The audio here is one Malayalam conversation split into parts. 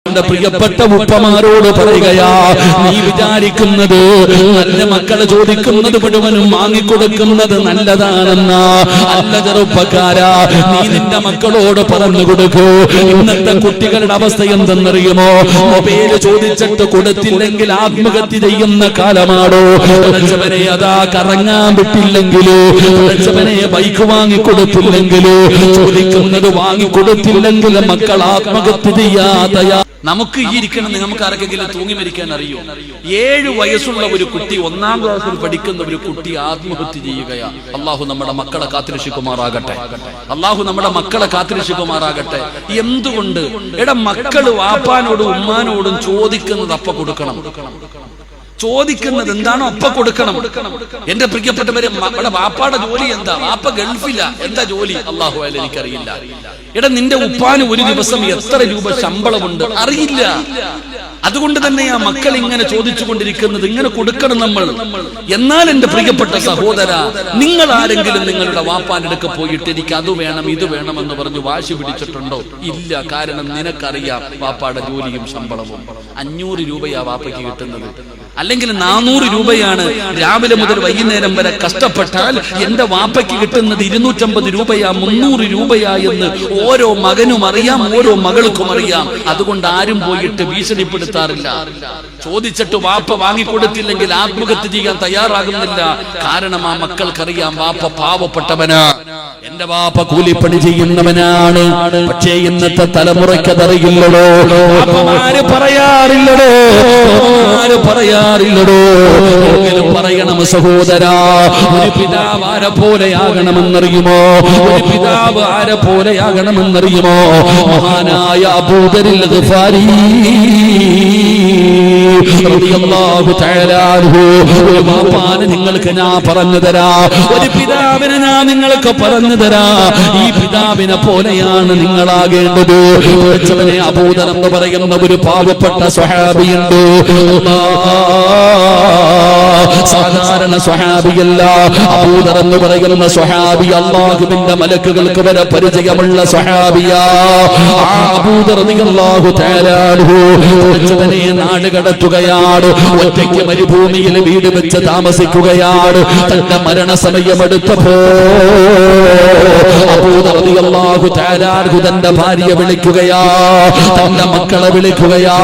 പ്രിയപ്പെട്ട ഉപ്പമാരോട് പറയുകയാ, നീ വിചാരിക്കുന്നത് നല്ല മക്കളെ ചോദിക്കുന്നത് മുഴുവനും വാങ്ങിക്കൊടുക്കുന്നത് നല്ലതാണെന്നാ? അല്ല ചെറുപ്പക്കാരാ, നീ നിന്റെ മക്കളോട് പറഞ്ഞു കൊടുക്കൂ. ഇന്നത്തെ കുട്ടികളുടെ അവസ്ഥ എന്തെന്നറിയുമോ? മൊബൈല് ചോദിച്ചിട്ട് കൊടുത്തില്ലെങ്കിൽ ആത്മഹത്യ ചെയ്യുന്ന കാലമാണോ? പഠിച്ചവനെ അതാ കറങ്ങാൻ വിട്ടില്ലെങ്കിലോ, പഠിച്ചവനെ ബൈക്ക് വാങ്ങിക്കൊടുത്തില്ലെങ്കിലോ, ചോദിക്കുന്നത് വാങ്ങിക്കൊടുത്തില്ലെങ്കിൽ മക്കൾ ആത്മഹത്യ ചെയ്യാതയാ. നമുക്ക് ഈ ഇരിക്കണമെന്ന് നമുക്ക് ആർക്കെങ്കിലും തൂങ്ങി മരിക്കാൻ അറിയോ? 7 വയസ്സുള്ള ഒരു കുട്ടി, 1ാം ക്ലാസ്സിൽ പഠിക്കുന്ന ഒരു കുട്ടി ആത്മഹത്യ ചെയ്യുകയാ. അള്ളാഹു നമ്മുടെ മക്കളെ കാത്തുരക്ഷിക്കുമാറാകട്ടെ. അള്ളാഹു നമ്മുടെ മക്കളെ കാത്തുരക്ഷിക്കുമാറാകട്ടെ. എന്തുകൊണ്ട്? എടാ, മക്കള് വാപ്പാനോടും ഉമ്മാനോടും ചോദിക്കുന്നത് അപ്പ കൊടുക്കണം. ചോദിക്കുന്നത് എന്താണോ അപ്പ കൊടുക്കണം. എന്റെ പ്രിയപ്പെട്ടവരെ, വാപ്പാടെ ജോലി എന്താ? വാപ്പ ഗൾഫില. എന്താ ജോലി? അല്ലാഹു അലൈഹി എനിക്കറിയില്ല. എടാ, നിന്റെ ഉപ്പാന് ഒരു ദിവസം എത്ര രൂപ ശമ്പളമുണ്ട് അറിയില്ല. അതുകൊണ്ട് തന്നെ ആ മക്കൾ ഇങ്ങനെ ചോദിച്ചു കൊണ്ടിരിക്കുന്നത്. ഇങ്ങനെ കൊടുക്കണം നമ്മൾ. എന്നാൽ എന്റെ പ്രിയപ്പെട്ട സഹോദര, നിങ്ങൾ ആരെങ്കിലും നിങ്ങളുടെ വാപ്പാനെടുക്ക പോയിട്ട് എനിക്ക് അത് വേണം ഇത് വേണമെന്ന് പറഞ്ഞ് വാശി പിടിച്ചിട്ടുണ്ടോ? ഇല്ല. കാരണം നിനക്കറിയാം വാപ്പാടെ ജോലിയും ശമ്പളവും. 500 രൂപയാ വാപ്പയ്ക്ക് കിട്ടുന്നത്, അല്ലെങ്കിൽ 400 രൂപയാണ്. രാവിലെ മുതൽ വൈകുന്നേരം വരെ കഷ്ടപ്പെട്ടാൽ എന്റെ വാപ്പയ്ക്ക് കിട്ടുന്നത് 250 രൂപയാ 300 രൂപയാ എന്ന് ഓരോ മകനും അറിയാം, ഓരോ മകൾക്കും അറിയാം. അതുകൊണ്ട് ആരും പോയിട്ട് ഭീഷണിപ്പെടുത്താറില്ല. ചോദിച്ചിട്ട് വാപ്പ വാങ്ങിക്കൊടുത്തില്ലെങ്കിൽ ആത്മഹത്യ ചെയ്യാൻ തയ്യാറാകുന്നില്ല. കാരണം ആ മക്കൾക്കറിയാം വാപ്പ പാവപ്പെട്ടവനാ, എന്റെ വാപ്പ കൂലിപ്പണി ചെയ്യുന്നവനാണ്. പക്ഷേ ഇന്നത്തെ തലമുറയ്ക്കതറിയില്ലടോ. വാപ്പമാര് പറയാറില്ലടോ, പറയാറില്ലടോ. എങ്കിലും പറയണം സഹോദരാ, ഒരു പിതാവ് ആരെ പോലെയാകണമെന്നറിയുമോ? ഒരു പിതാവ് ആരെ പോലെയാകണമെന്നറിയുമോ? മഹാനായ അബൂദറിൽ ഗിഫാരി റളിയല്ലാഹു തആല അൻഹു. ഒരു വാപ്പാനെ നിങ്ങൾക്ക് ഞാൻ പറഞ്ഞു തരാ, ഒരു പിതാവിനെ ഞാൻ നിങ്ങൾക്ക് പറഞ്ഞു തരാ. ഈ പിതാവിനെ പോലെയാണ് നിങ്ങളാകേണ്ടത്. അബൂദർ എന്ന് പറയുന്ന ഒരു പാവപ്പെട്ട സ്വഹാബിയുണ്ട്. സാധാരണ സ്വഹാബിയല്ല. അബൂദർ എന്ന് പറയുന്ന സ്വഹാബി അല്ലാഹുവിന്റെ മലക്കുകൾക്ക് വരെ പരിചയമുള്ള സ്വഹാബിയാ. അബൂദർ റളിയല്ലാഹു തആല അൻഹു നാട് കടത്തുകയാണ്. ഒറ്റയ്ക്ക് മരുഭൂമിയിൽ വീട് വെച്ച് താമസിക്കുകയാണ്. തന്റെ മരണസമയമെടുത്തപ്പോ അബൂദർ റളിയല്ലാഹു തആല അൻഹു തന്റെ ഭാര്യയെ വിളിക്കുകയാ, തന്റെ മക്കളെ വിളിക്കുകയാ.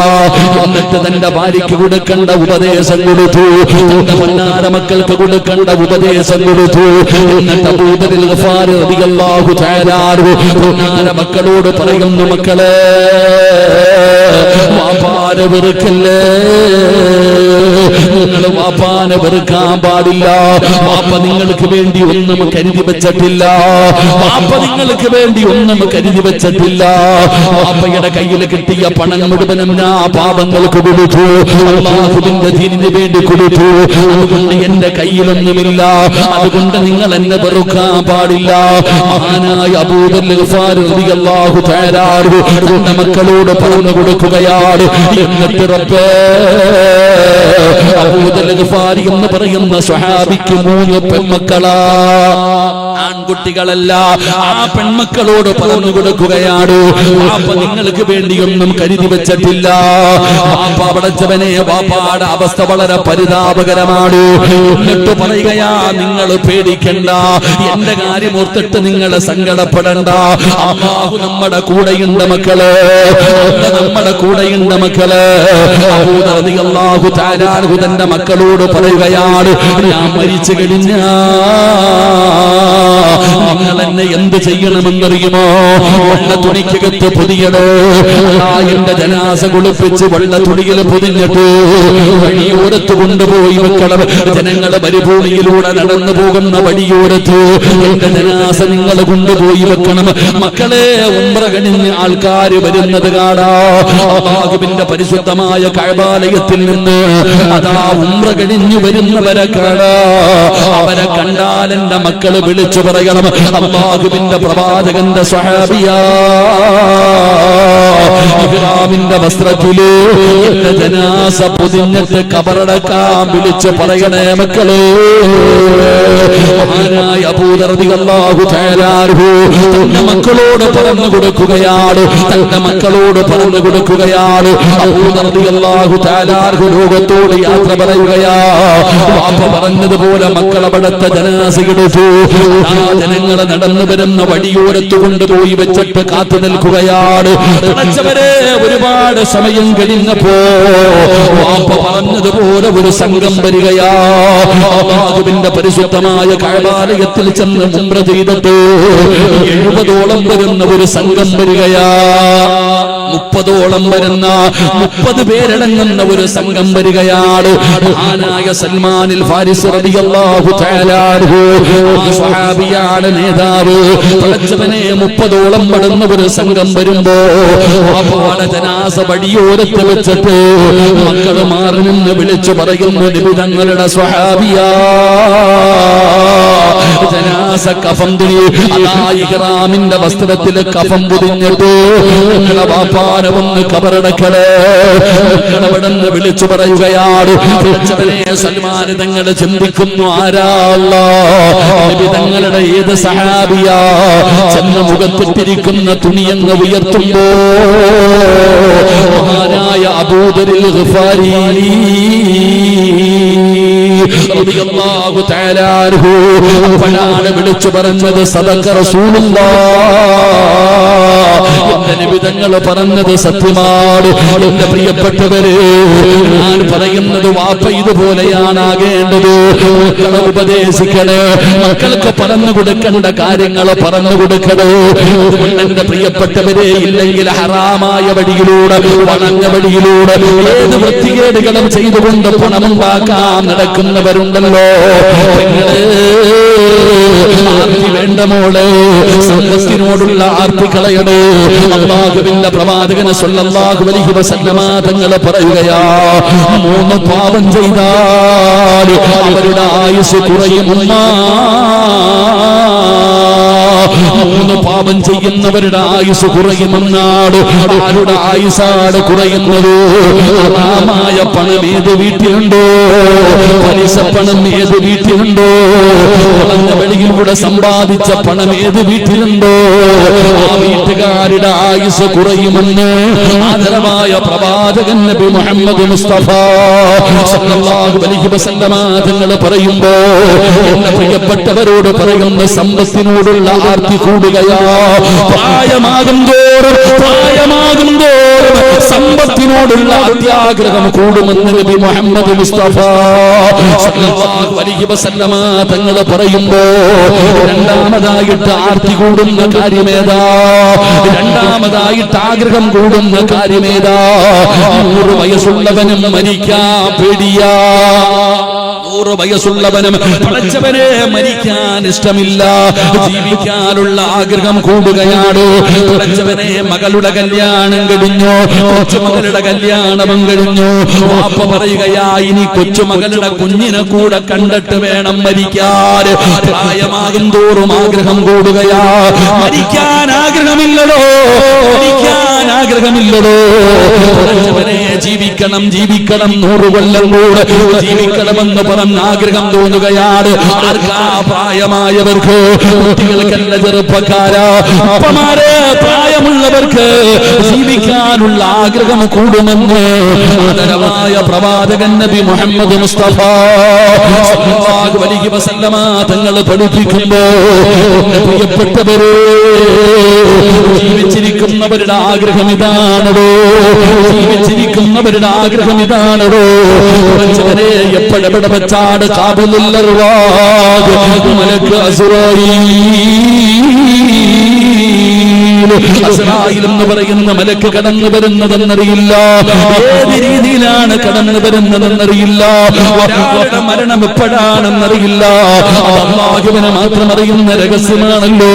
എന്നിട്ട് തന്റെ ഭാര്യയ്ക്ക് കൊടുക്കേണ്ട ഉപദേശം കൊടുത്തു, തന്റെ പൊന്നാര മക്കൾക്ക് കൊടുക്കേണ്ട ഉപദേശം കൊടുത്തു. എന്നിട്ട് അബൂദർ ഗിഫാരി റളിയല്ലാഹു തആല അൻഹു പൊന്നാര മക്കളോട് പറയുന്നു, മക്കളെ വാപ്പാനെ വെറുക്കല്ലേ, നിങ്ങൾ വാപ്പാനെ വെറുക്കാൻ പാടില്ല. വാപ്പ നിങ്ങൾക്ക് വേണ്ടി ഒന്നും കരുതി വെച്ചിട്ടില്ല. വാപ്പ നിങ്ങൾക്ക് വേണ്ടി ഒന്നും കരുതി വെച്ചിട്ടില്ല. വാപ്പയുടെ കയ്യിൽ കിട്ടിയ പണം മുഴുവനും ഞാൻ പാപങ്ങൾക്ക് കൊടുത്തു, അല്ലാഹുവിന്റെ ദീനിന് വേണ്ടി കൊടുത്തു. അതുകൊണ്ട് എന്റെ കയ്യിലൊന്നുമില്ല. അതുകൊണ്ട് നിങ്ങൾ എന്നെ വെറുക്കാൻ പാടില്ല. മഹാനായ അബൂദർ ഗിഫാരി റളിയല്ലാഹു തആല അൻഹു തന്റെ മക്കളോട് പറഞ്ഞു കൊടുക്കുകയാണ്. എന്നിട്ട് റബ്ബേ, അബൂദർ ഗിഫാരി എന്ന് പറയുന്ന സ്വഹാബിക്ക് 3 പെൺമക്കളാ, ആൺകുട്ടികളല്ല. ആ പെൺമക്കളോട് പറഞ്ഞു കൊടുക്കുകയാണ്, വാപ്പ നിങ്ങൾക്ക് വേണ്ടിയൊന്നും കരുതി വെച്ചിട്ടില്ല. വാപ്പ പടച്ചവനെ, വാപ്പാടെ അവസ്ഥ വളരെ പരിതാപകരമാണ്. എന്നിട്ട് പറയുകയാ, നിങ്ങൾ പേടിക്കണ്ട, എന്റെ കാര്യം ഓർത്തിട്ട് നിങ്ങൾ സങ്കടപ്പെടണ്ട. അല്ലാഹു നമ്മുടെ കൂടെയുണ്ട് മക്കളെ, നമ്മുടെ കൂടെയുണ്ട് മക്കളെ. അബൂദർ റളിയല്ലാഹു തആല അൻഹു തന്റെ മക്കളോട് പറയുകയാണ്, ഞാൻ മരിച്ചു കഴിഞ്ഞാ നിങ്ങൾ എന്നെ എന്ത് ചെയ്യണമെന്നറിയുമോ? വെള്ള തുണിക്കകത്ത് പൊതിയടോ. എന്റെ ജനാസ കുളിപ്പിച്ച് വെള്ള തുണിയിൽ പൊതിഞ്ഞിട്ട് വഴിയോരത്ത് കൊണ്ടുപോയി വെക്കണം. ജനങ്ങളെ മരുഭൂമിയിലൂടെ നടന്നു പോകുന്ന വഴിയോരത്ത് എന്റെ ജനാസ നിങ്ങൾ കൊണ്ടുപോയി വെക്കണം. മക്കളെ, ഉംറ കഴിഞ്ഞ് ആൾക്കാർ വരുന്നത് കാണാ. അല്ലാഹുവിന്റെ പരിശുദ്ധമായ കഅബാലയത്തിൽ നിന്ന് അതാ ഉംറ കഴിഞ്ഞു വരുന്നവരെ കാണാ. അവരെ കണ്ടാൽ എന്റെ മക്കള് വിളിച്ചു പറയണം, അല്ലാഹുവിന്റെ പ്രവാചകന്റെ സ്വഹാബിയാ, ഇഹ്റാമിന്റെ വസ്ത്രത്തില് എന്റെ ജനാസ പൊതിഞ്ഞിട്ട് കബറടക്കാൻ വിളിച്ചു പറയണേ മക്കളെ. മഹാനായ അബൂ ദർ റളിയല്ലാഹു തആല അൻഹു തന്റെ മക്കളോട് പറഞ്ഞു കൊടുക്കുകയാണ്, തന്റെ മക്കളോട് പറഞ്ഞു കൊടുക്കുകയാണ്. അബൂ ദർ റളിയല്ലാഹു തആല അൻഹു ലോകത്തോട് യാത്ര പറയുകയാ. വാപ്പ പറഞ്ഞതുപോലെ മക്കൾ അവിടുത്തെ ജനാസയെടുത്തു. ആ ജനങ്ങളെ നടന്നു വരുന്ന വടിയോരത്ത് കൊണ്ടുപോയി വെച്ചിട്ട് കാത്തു നിൽക്കുകയാണ്. ഒരുപാട് സമയം കഴിഞ്ഞപ്പോ വാപ്പ പറഞ്ഞതുപോലെ ഒരു സംഘം വരികയാ. അല്ലാഹുവിന്റെ പരിശുദ്ധമായ കഅബാലയത്തിൽ ചെന്ന് ഉംറ ചെയ്തിട്ട് 70ഓളം വരുന്ന ഒരു സംഘം വരികയാ. 30ഓളം വരുന്ന 30 പേരടങ്ങുന്ന ഒരു സംഘം വരികയാണ്. മഹാനായ സൽമാനിൽ ഫാരിസ് റളിയല്ലാഹു തആല അൻഹു സ്വഹാബിയാണ് നേതാവ്. പടച്ചവനെ 30ഓളം വരുന്ന ഒരു സംഘം വരുമ്പോ അപ്പാടെ ജനാസ വടിയോരത്ത് വെച്ചിട്ട് മക്കള് മാറി നിന്ന് വിളിച്ചു പറയുന്നു, നബി തങ്ങളുടെ സ്വഹാബിയാ, ജനാസ കഫം തുണി അതാ ഇഹ്റാമിന്റെ വസ്ത്രത്തില് കഫം പൊതിഞ്ഞിട്ട് നിങ്ങളെ വാപ്പാനെ ഒന്ന് കബറടക്കലേ. മക്കളവിടെന്ന് വിളിച്ചു പറയുകയാണ്. സൽമാൻ തങ്ങൾ ചിന്തിക്കുന്നു, ആരാ നബി തങ്ങളുടെ ഏത് സഹാബിയാ? ചെന്ന മുഖത്തിട്ടിരിക്കുന്ന തുണിയങ്ങ് ഉയർത്തുമ്പോ മഹാനായ അബൂ ദറിൽ ഗിഫാരി റളിയല്ലാഹു തആല അൻഹു അപ്പോഴാണ് വിളിച്ചു പറഞ്ഞത്, സദഖ റസൂലുള്ളാഹ്, എന്റെ നബി തങ്ങൾ പറഞ്ഞത് സത്യമാണ്. എന്റെ പ്രിയപ്പെട്ടവരെ, ഞാൻ പറയുന്നത് വാപ്പ ഇതുപോലെയാണ് ആകേണ്ടത്. മക്കളെ ഉപദേശിക്കണേ, മക്കൾക്ക് പറഞ്ഞു കൊടുക്കേണ്ട കാര്യങ്ങൾ പറഞ്ഞു കൊടുക്കണേ. എന്റെ പ്രിയപ്പെട്ടവരെ, ഇല്ലെങ്കിൽ ഹറാമായ വഴിയിലൂടെ, വളഞ്ഞ വഴിയിലൂടെ ഏത് വൃത്തികേടുകളും ചെയ്തുകൊണ്ട് പണമുണ്ടാക്കാൻ നടക്കുന്നവരുണ്ടല്ലോ. ആർത്തി വേണ്ട മോളെ, സമ്പത്തിനോടുള്ള ആർത്തി കളയണേ. അല്ലാഹുവിന്റെ പ്രവാചകൻ സ്വല്ലല്ലാഹു അലൈഹി വസല്ലമ തങ്ങൾ പറയുകയാ, 3 പാപം ചെയ്താൽ അവരുടെ ആയുസ് കുറയും. 3 പാപം ചെയ്യുന്നവരുടെ ആയുസ് കുറയുമെന്നാണ്. അവരുടെ ആയുസാണ് കുറയുന്നത്. ഹറാമായ പണം ഏത് വീട്ടിലുണ്ടോ? പലിശ പണം ഏത് വീട്ടിലുണ്ടോ? വളഞ്ഞ വെളിയിലൂടെ സമ്പാദിച്ച പണം ഏത് വീട്ടിലുണ്ടോ? ആ വീട്ടുകാരുടെ ആയുസ് കുറയുമെന്ന് ആദരവായ പ്രവാചകൻ നബി മുഹമ്മദ് മുസ്തഫ സല്ലല്ലാഹു അലൈഹി വസല്ലമ തങ്ങൾ പറയുമ്പോ എന്റെ പ്രിയപ്പെട്ടവരോട് പറയുന്ന സമ്പത്തിനോടുള്ള ആർത്തി കൂടുകയാ. പ്രായമാകും തോറും സമ്പത്തിനോടുള്ള അത്യാഗ്രഹം കൂടുമെന്ന് നബി മുഹമ്മദ് മുസ്തഫ സല്ലല്ലാഹു അലൈഹി വസല്ലമ തങ്ങൾ പറയുമ്പോ രണ്ടാമതായിട്ട് ആർത്തി കൂടുന്ന കാര്യമേതാ? രണ്ടാമതായിട്ട് ആഗ്രഹം കൂടുന്ന കാര്യമേതാ? 100 വയസ്സുള്ളവനും മരിക്കാൻ പേടിയാ. 100 വയസ്സുള്ളവനും പടച്ചവനെ മരിക്കാൻ ഇഷ്ടമില്ല, ജീവിക്കാനുള്ള ആഗ്രഹം കൂടുകയാണ്. പടച്ചവനെ, മകളുടെ കല്യാണം കഴിഞ്ഞു, കൊച്ചുമകളുടെ കല്യാണവും കഴിഞ്ഞു. വാപ്പ പറയുകയാ, ഇനി കൊച്ചുമകളുടെ കുഞ്ഞിനെ കൂടെ കണ്ടിട്ട് വേണം മരിക്കാൻ. പ്രായമാകും തോറും ആഗ്രഹം കൂടുകയാ. മരിക്കാൻ ആഗ്രഹമില്ലടോ, മരിക്കാൻ ആഗ്രഹമില്ലടോ. പടച്ചവനെ, ജീവിക്കണം 100 കൊല്ലം കൂടെ ജീവിക്കണമെന്ന് പറഞ്ഞ ആഗ്രഹം തോന്നുകയാണ്. ആർക്കാ? പ്രായമായവർക്ക്, കുട്ടികൾക്കല്ല, ചെറുപ്പക്കാരാ, അപ്പമാരെ, പ്രായമുള്ളവർക്ക് ജീവിക്കാനുള്ള ആഗ്രഹം കൂടുമെന്ന് ആദരവായ പ്രവാചകൻ നബി മുഹമ്മദ് മുസ്തഫ സല്ലല്ലാഹു അലൈഹി വസല്ലമ തങ്ങൾ പഠിപ്പിക്കുമ്പോ പ്രിയപ്പെട്ടവരെ, ജീവിച്ചിരിക്കുന്നവരുടെ ആഗ്രഹം ഇതാണോ? ജീവിച്ചിരിക്കുന്നവരുടെ ആഗ്രഹം ഇതാണോ? എപ്പോഴെവിടെ വെച്ചാണ് കാബിലുൽ അർവാഹ് മലക്ക് അസ്റായീൽ എന്ന് പറയുന്ന മലക്ക് കടന്നു വരുന്നതെന്നറിയില്ല. ഏത് രീതിയിലാണ് കടന്നു വരുന്നതെന്നറിയില്ല. ഒരാളുടെ മരണം എപ്പോഴാണെന്നറിയില്ല. അല്ലാഹുവിനെ മാത്രം അറിയുന്ന രഹസ്യമാണല്ലോ.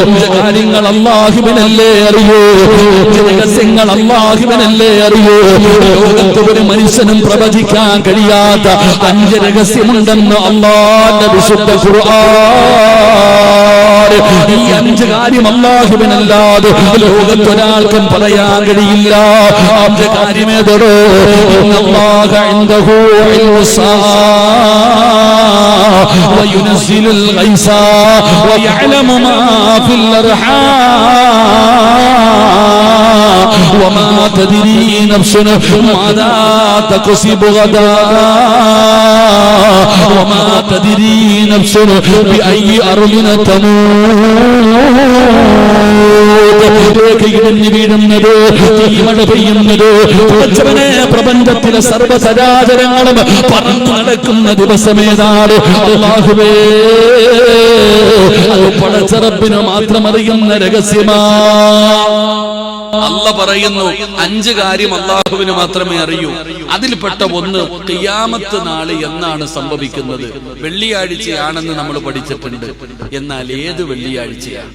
5 കാര്യങ്ങൾ അല്ലാഹുവിനല്ലേ അറിയൂ. 5 രഹസ്യങ്ങൾ അല്ലാഹുവിനല്ലേ അറിയൂ. ലോകത്ത് ഒരു മനുഷ്യനും പ്രവചിക്കാൻ കഴിയാത്ത 5 രഹസ്യമുണ്ടെന്ന് അല്ലാഹുവിന്റെ വിശുദ്ധ ഖുർആൻ ഈ 5 കാര്യം അല്ലാഹുവിനല്ലാതെ ലോകത്തൊരാൾക്കും പറയാൻ കഴിയില്ല. 5 കാര്യമേതോ അല്ലാഹു ഇൻദഹു وينزل الغيث ويعلم ما في الأرحام وما تدري نفس ماذا تكسب غدا وما تدري نفس بأي أرض تموت. ഇടിഞ്ഞു വീഴുന്നത്, തീമഴ പെയ്യുന്നത്, പടച്ചവനെ പ്രപഞ്ചത്തിലെ സർവ്വചരാചരങ്ങളും പറന്നു നടക്കുന്ന ദിവസമേതാണ്. അല്ലാഹുവേ, അത് പടച്ചറപ്പിന് മാത്രം അറിയുന്ന രഹസ്യമാ. അല്ലാഹു പറയുന്നു 5 കാര്യം അല്ലാഹുവിന് മാത്രമേ അറിയൂ. അതിൽപ്പെട്ട ഒന്ന് ഖിയാമത്ത് നാള് എന്നാണ് സംഭവിക്കുന്നത്. വെള്ളിയാഴ്ചയാണെന്ന് നമ്മൾ പഠിച്ചിട്ടുണ്ട്. എന്നാൽ ഏത് വെള്ളിയാഴ്ചയാണ്?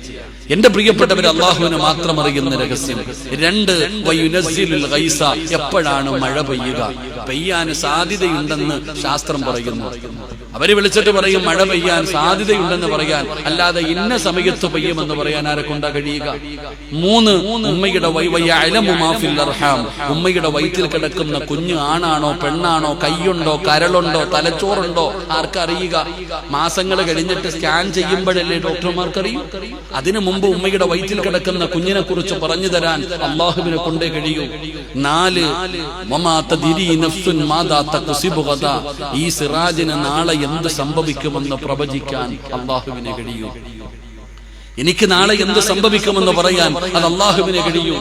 എന്റെ പ്രിയപ്പെട്ടവർ, അല്ലാഹുവിന് മാത്രം അറിയുന്ന രഹസ്യം. 2 വയുനസ്സിലുൽ ഗൈസ, എപ്പോഴാണ് മഴ പെയ്യുക? പെയ്യാൻ സാധ്യതയുണ്ടെന്ന് ശാസ്ത്രം പറയുന്നു. അവര് വിളിച്ചിട്ട് പറയും മഴ പെയ്യാൻ സാധ്യതയുണ്ടെന്ന് പറയാൻ, അല്ലാതെ ഇന്ന സമയത്ത് പെയ്യുമെന്ന് പറയാൻ ആരെ കൊണ്ടാ കഴിയുക? 3 ഉമ്മയുടെ ഉമ്മയുടെ വയറ്റിൽ കിടക്കുന്ന കുഞ്ഞ് ആണാണോ പെണ്ണാണോ, കൈയുണ്ടോ കരളുണ്ടോ തലച്ചോറുണ്ടോ ആർക്കറിയുക? മാസങ്ങൾ കഴിഞ്ഞിട്ട് സ്കാൻ ചെയ്യുമ്പോഴല്ലേ ഡോക്ടർമാർക്കറിയും. അതിനു മുമ്പ് ഉമ്മയുടെ വയറ്റിൽ കിടക്കുന്ന കുഞ്ഞിനെ കുറിച്ച് പറഞ്ഞു തരാൻ അള്ളാഹുവിനെ കൊണ്ടേ കഴിയൂ. 4 ഈ സിറാജിന് നാളെ എന്ത് സംഭവിക്കുമെന്ന് പ്രവചിക്കാൻ അള്ളാഹുവിനെ കഴിയൂ. എനിക്ക് നാളെ എന്ത് സംഭവിക്കുമെന്ന് പറയാൻ അത് അള്ളാഹുവിനെ കഴിയൂ.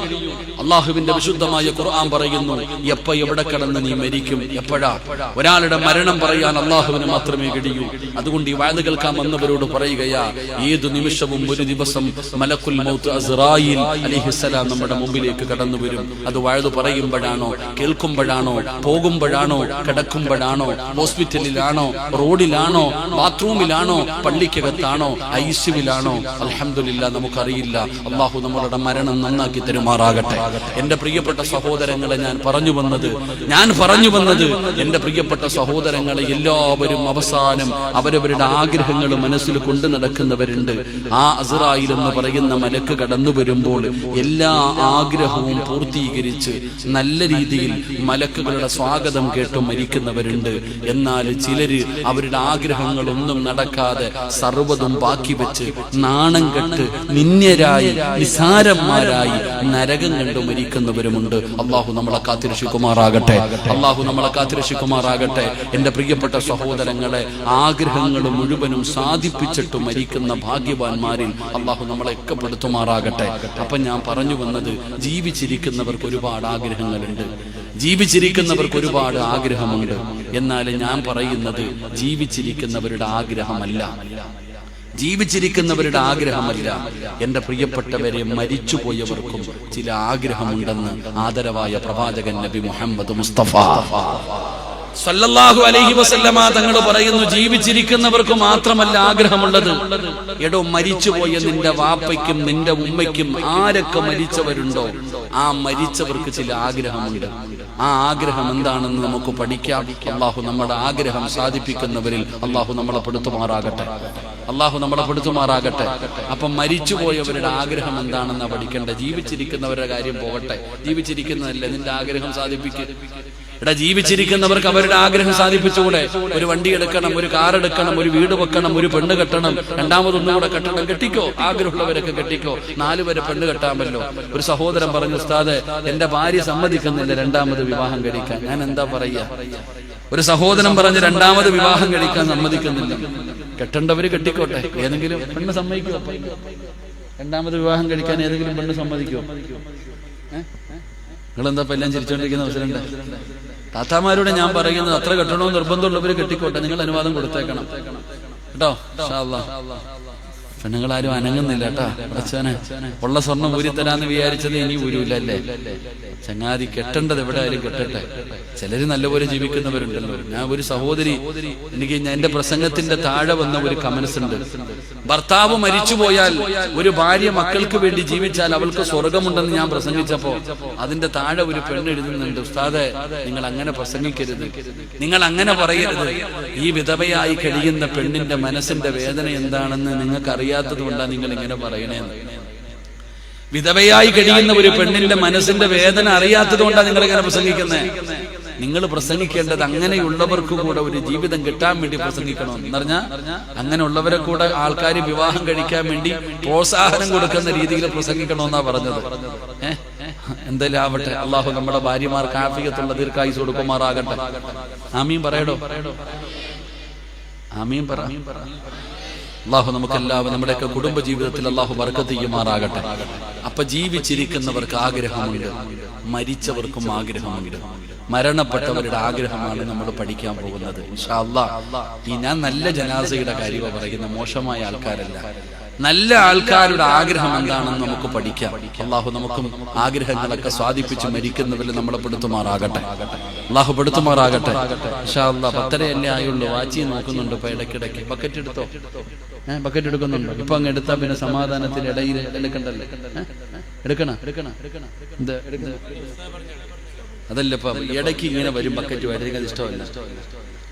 അള്ളാഹുവിന്റെ വിശുദ്ധമായ ഖുർആൻ പറയുന്നു, എപ്പ എവിടെ കിടന്ന് നീ മരിക്കും, എപ്പോഴാ? ഒരാളുടെ മരണം പറയാൻ അള്ളാഹുവിന് മാത്രമേ കഴിയൂ. അതുകൊണ്ട് ഈ വഅദ് കേൾക്കാൻ വന്നവരോട് പറയുകയാ, ഏതു നിമിഷവും ഒരു ദിവസം മലക്കുൽ മൗത്ത് അസ്റായീൽ അലൈഹിസ്സലാം നമ്മുടെ മുമ്പിലേക്ക് കടന്നു വരും. അത് വഅദ് പറയുമ്പോഴാണോ, കേൾക്കുമ്പോഴാണോ, പോകുമ്പോഴാണോ, കിടക്കുമ്പോഴാണോ, ഹോസ്പിറ്റലിലാണോ, റോഡിലാണോ, ബാത്റൂമിലാണോ, പള്ളിക്കകത്താണോ, ഐസിയുവിലാണോ? അൽഹംദുലില്ലാ, നമുക്കറിയില്ല. അള്ളാഹു നമ്മളുടെ മരണം നന്നാക്കി തരുമാറാകട്ടെ. എന്റെ പ്രിയപ്പെട്ട സഹോദരങ്ങളെ, ഞാൻ പറഞ്ഞു വന്നത് എന്റെ പ്രിയപ്പെട്ട സഹോദരങ്ങളെ, എല്ലാവരും അവസാനം അവരവരുടെ ആഗ്രഹങ്ങൾ മനസ്സിൽ കൊണ്ടു നടക്കുന്നവരുണ്ട്. ആ അസ്റായീൽ എന്ന് പറയുന്ന മലക്ക് കടന്നു വരുമ്പോൾ എല്ലാ ആഗ്രഹവും പൂർത്തീകരിച്ച് നല്ല രീതിയിൽ മലക്കുകളുടെ സ്വാഗതം കേട്ട് മരിക്കുന്നവരുണ്ട്. എന്നാൽ ചിലര് അവരുടെ ആഗ്രഹങ്ങളൊന്നും നടക്കാതെ സർവ്വതും ബാക്കി വെച്ച് നാണം കെട്ട് നിന്യരായി നിസാരന്മാരായി നരകം കണ്ടു മരിക്കുന്നവരുമുണ്ട്. അള്ളാഹു നമ്മളെ കാത്തിരക്ഷിക്കുമാറാകട്ടെ. എന്റെ പ്രിയപ്പെട്ട സഹോദരങ്ങളെ, ആഗ്രഹങ്ങൾ മുഴുവനും സാധിപ്പിച്ചിട്ട് മരിക്കുന്ന ഭാഗ്യവാന്മാരിൽ അള്ളാഹു നമ്മളെ എക്കപ്പെടുത്തുമാറാകട്ടെ. അപ്പൊ ഞാൻ പറഞ്ഞു വന്നത്, ജീവിച്ചിരിക്കുന്നവർക്ക് ഒരുപാട് ആഗ്രഹമുണ്ട്. എന്നാൽ ഞാൻ പറയുന്നത് ജീവിച്ചിരിക്കുന്നവരുടെ ആഗ്രഹമല്ല. എന്റെ പ്രിയപ്പെട്ടവരെ, മരിച്ചുപോയവർക്കും ചില ആഗ്രഹമുണ്ടെന്ന് ആദരവായ പ്രവാചകൻ നബി മുഹമ്മദ് മുസ്തഫ സല്ലല്ലാഹു അലൈഹി വസല്ലമ തങ്ങൾ പറയുന്നു, ജീവിച്ചിരിക്കുന്നവർക്ക് മാത്രമല്ല ആഗ്രഹമുള്ളത്. എടോ, മരിച്ചുപോയ നിന്റെ വാപ്പയ്ക്കും നിന്റെ ഉമ്മയ്ക്കും ആരൊക്കെ മരിച്ചവരുണ്ടോ, ആ മരിച്ചവർക്ക് ചില ആഗ്രഹമുണ്ട്. ആ ആഗ്രഹം എന്താണെന്ന് നമുക്ക് പഠിക്കാം. അള്ളാഹു നമ്മുടെ ആഗ്രഹം സാധിപ്പിക്കുന്നവരിൽ അള്ളാഹു നമ്മളെ പെടുത്തുമാറാകട്ടെ. അപ്പം മരിച്ചുപോയവരുടെ ആഗ്രഹം എന്താണെന്ന് പഠിക്കണ്ടേ? ജീവിച്ചിരിക്കുന്നവരുടെ കാര്യം പോകട്ടെ, ജീവിച്ചിരിക്കുന്നതല്ലേ നിന്റെ ആഗ്രഹം സാധിപ്പിക്കുക. ജീവിച്ചിരിക്കുന്നവർക്ക് അവരുടെ ആഗ്രഹം സാധിപ്പിച്ചുകൂടെ? ഒരു വണ്ടി എടുക്കണം, ഒരു കാർ എടുക്കണം, ഒരു വീട് വെക്കണം, ഒരു പെണ്ണ് കെട്ടണം, രണ്ടാമതൊന്നുകൂടെ കെട്ടണം. കെട്ടിക്കോ, ആഗ്രഹമുള്ളവരൊക്കെ കെട്ടിക്കോ. 4 വരെ പെണ്ണ് കെട്ടാമല്ലോ. ഒരു സഹോദരൻ പറഞ്ഞു, ഉസ്താദേ, എന്റെ ഭാര്യ സമ്മതിക്കുന്നില്ല 2ാമത് വിവാഹം കഴിക്കാൻ. ഞാൻ എന്താ പറയാ? ഒരു സഹോദരൻ പറഞ്ഞ് 2ാമത് വിവാഹം കഴിക്കാൻ സമ്മതിക്കുന്നില്ല. കെട്ടേണ്ടവര് കെട്ടിക്കോട്ടെ. ഏതെങ്കിലും പെണ്ണ് സമ്മതിക്കുമോ? 2ാമത് വിവാഹം കഴിക്കാൻ ഏതെങ്കിലും പെണ്ണ് സമ്മതിക്കുമോ? നിങ്ങളെന്താ എല്ലാം ചിരിച്ചോണ്ടിരിക്കുന്ന അവസരമുണ്ട്? താത്താമാരോട് ഞാൻ പറയുന്നത്, അത്ര കെട്ടണമെന്ന് നിർബന്ധമുള്ളവര് കെട്ടിക്കോട്ടെ, നിങ്ങൾ അനുവാദം കൊടുത്തേക്കണം കേട്ടോ. ഇൻഷാ അല്ലാഹ്. പെണ്ണുങ്ങളാരും അനങ്ങുന്നില്ല കേട്ടാ. അച്ഛനെ ഉള്ള സ്വർണം ഊരിത്തരാന്ന് വിചാരിച്ചത് ഇനി ഊരൂലല്ലേ? ചങ്ങാതി, കെട്ടേണ്ടത് എവിടെ ആയാലും കെട്ടട്ടെ. ചിലര് നല്ലപോലെ ജീവിക്കുന്നവരുണ്ടല്ലോ. ഞാൻ ഒരു സഹോദരി, എനിക്ക് എന്റെ പ്രസംഗത്തിന്റെ താഴെ വന്ന ഒരു കമന്റ്സ് ഉണ്ട്. ഭർത്താവ് മരിച്ചുപോയാൽ ഒരു ഭാര്യ മക്കൾക്ക് വേണ്ടി ജീവിച്ചാൽ അവൾക്ക് സ്വർഗമുണ്ടെന്ന് ഞാൻ പ്രസംഗിച്ചപ്പോ അതിന്റെ താഴെ ഒരു പെണ്ണ് എഴുതുന്നുണ്ട്, ഉസ്താദെ നിങ്ങൾ അങ്ങനെ പ്രസംഗിക്കരുത്, നിങ്ങൾ അങ്ങനെ പറയരുത്. ഈ വിധവയായി കഴിയുന്ന പെണ്ണിന്റെ മനസ്സിന്റെ വേദന എന്താണെന്ന് നിങ്ങൾക്ക് അറിയാത്തത് കൊണ്ടാണ് നിങ്ങൾ ഇങ്ങനെ പറയണേന്ന്. വിധവയായി കഴിയുന്ന ഒരു പെണ്ണിന്റെ മനസ്സിന്റെ വേദന അറിയാത്തത് കൊണ്ടാണ് നിങ്ങൾ ഇങ്ങനെ പ്രസംഗിക്കുന്നത്. നിങ്ങൾ പ്രസംഗിക്കേണ്ടത് അങ്ങനെയുള്ളവർക്ക് കൂടെ ഒരു ജീവിതം കിട്ടാൻ വേണ്ടി പ്രസംഗിക്കണം എന്ന് പറഞ്ഞാൽ അങ്ങനെയുള്ളവരെ കൂടെ ആൾക്കാർ വിവാഹം കഴിക്കാൻ വേണ്ടി പ്രോത്സാഹനം കൊടുക്കുന്ന രീതിയിൽ പ്രസംഗിക്കണമെന്നാ പറഞ്ഞത്. എന്തെല്ലാം ആവട്ടെ, അള്ളാഹു നമ്മുടെ ഭാര്യമാർക്ക് ആഫിയത്തുള്ള ദീർഘായുസ് കൊടുക്കുമാറാകട്ടെ. ആമീൻ പറയടോ, ആമീൻ പറ. അള്ളാഹു നമുക്കെല്ലാവരും നമ്മുടെയൊക്കെ കുടുംബ ജീവിതത്തിൽ അള്ളാഹു ബർക്കത്ത് ചെയ്യുമാറാകട്ടെ. അപ്പൊ ജീവിച്ചിരിക്കുന്നവർക്ക് ആഗ്രഹമുണ്ട്, മരിച്ചവർക്കും ആഗ്രഹമുണ്ട്. മരണപ്പെട്ടവരുടെ ആഗ്രഹമാണ് നമ്മൾ പഠിക്കാൻ പോകുന്നത് ഇൻഷാ അല്ലാഹ്. ഞാൻ നല്ല ജനാസയുടെ കാര്യമാണ് പറയുന്നത്, മോശമായ ആൾക്കാരല്ല. നല്ല ആൾക്കാരുടെ ആഗ്രഹം എന്താണെന്ന് നമുക്ക് പഠിക്കാം. അള്ളാഹു നമുക്കും ആഗ്രഹങ്ങളൊക്കെ സ്വാധിപ്പിച്ച് മരിക്കുന്നവരിൽ നമ്മളെ പെടുത്തുമാറാകട്ടെ, അള്ളാഹു പെടുത്തുമാറാകട്ടെ ഇൻഷാ അല്ലാഹ്. 10:30 ആയുള്ളൂ, വാച്ചി നോക്കുന്നുണ്ട് ഇപ്പൊ ഇടയ്ക്കിടയ്ക്ക്. ബക്കറ്റ് എടുത്തോ? ബക്കറ്റ് എടുക്കുന്നുണ്ടോ? ഇപ്പൊ അങ്ങ് എടുത്താ പിന്നെ സമാധാനത്തിന് ഇടയിൽ എടുക്കണ്ടല്ലേ? എടുക്കണ അതല്ല, ഇപ്പൊ ഇടയ്ക്ക് ഇങ്ങനെ വരും ബക്കറ്റ് വരും, അത് ഇഷ്ടമല്ല.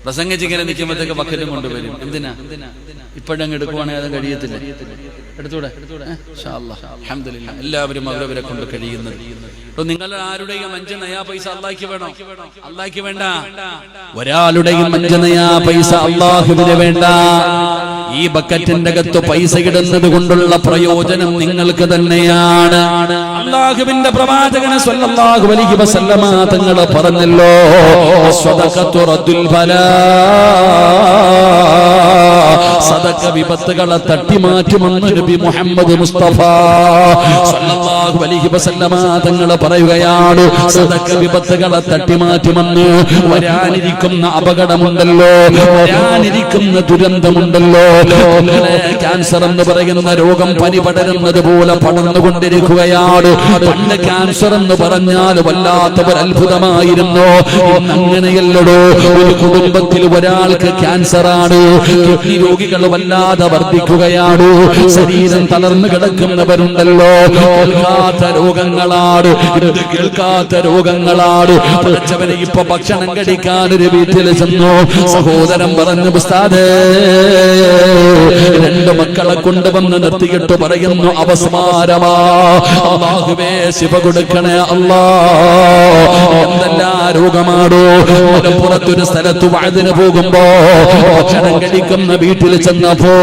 പ്രസംഗിച്ച് ഇങ്ങനെ നിൽക്കുമ്പോഴത്തേക്ക് ബക്കറ്റും കൊണ്ടുവരും. എന്തിനാ? ഇപ്പോഴങ്ങ് എടുക്കുവാണെങ്കിൽ അത് കഴിയത്തില്ല. എടുത്തൂടെ? അൽഹംദുലില്ലാഹ്, എല്ലാവരും അവരവരെ കൊണ്ട് കഴിയുന്നത്. നിങ്ങൾ ആരുടെയും 5 നയാ പൈസ അല്ലാഹ്ക്ക് വേണോ? അല്ലാഹ്ക്ക് വേണ്ട. ഒരാളുടെയും 5 നയാ പൈസ അല്ലാഹുവിന് വേണ്ട. ഈ ബക്കറ്റിന്റെ അകത്ത് പൈസ ഇടുന്നത് കൊണ്ടുള്ള പ്രയോജനം നിങ്ങൾക്ക് തന്നെയാണ്. അല്ലാഹുവിന്റെ പ്രവാചകൻ സ്വല്ലല്ലാഹു അലൈഹി വസല്ലമ തങ്ങൾ പറഞ്ഞല്ലോ, സ്വദഖത്തു റദ്ദുൽ ബലാ, സദഖ വിപത്തുകളെ തട്ടിമാറ്റുമെന്ന് നബി മുഹമ്മദ് മുസ്തഫ സ്വല്ലല്ലാഹു അലൈഹി വസല്ലമ തങ്ങൾ പറയുകയാണ്. സദഖ വിപത്തുകളെ തട്ടിമാറ്റുമെന്ന്. വരാനിരിക്കുന്ന അപകടമുണ്ടല്ലോ, വരാനിരിക്കുന്ന ദുരന്തമുണ്ടല്ലോ, ക്യാൻസർ എന്ന് പറയുന്ന രോഗം പനി പടരുന്നത് പോലെ പടർന്നുകൊണ്ടിരിക്കുകയാണ്. പണ്ട് ക്യാൻസർ എന്ന് പറഞ്ഞാൽ വല്ലാത്തവർ അത്ഭുതമായിരുന്നു. അങ്ങനെയല്ലടോ, ഒരു കുടുംബത്തിൽ ഒരാൾക്ക് ക്യാൻസർ ആണ്. കിഡ്നി രോഗികൾ വല്ലാതെ വർദ്ധിക്കുകയാണ്. ശരീരം തളർന്നു കിടക്കുന്നവരുണ്ടല്ലോ. കേൾക്കാത്ത രോഗങ്ങളാണ്, കേൾക്കാത്ത രോഗങ്ങളാണ്. പഠിച്ചവരെ ഇപ്പൊ ഭക്ഷണം കഴിക്കാൻ ഒരു വീട്ടിൽ ചെന്നു. സഹോദരൻ പറഞ്ഞു, ഉസ്താദേ 2 മക്കളെ കൊണ്ടുവന്ന് നിർത്തിയിട്ട് പറയുന്നു, അവസ്മാരമാ, അല്ലാഹുവേ ശിഫ കൊടുക്കണേ അല്ലാ. എന്തെല്ലാം രോഗമാണോ. പുറത്തൊരു സ്ഥലത്ത് വഅദിന് പോകുമ്പോ ഭക്ഷണം കഴിക്കുന്ന വീട്ടിൽ ചെന്നപ്പോ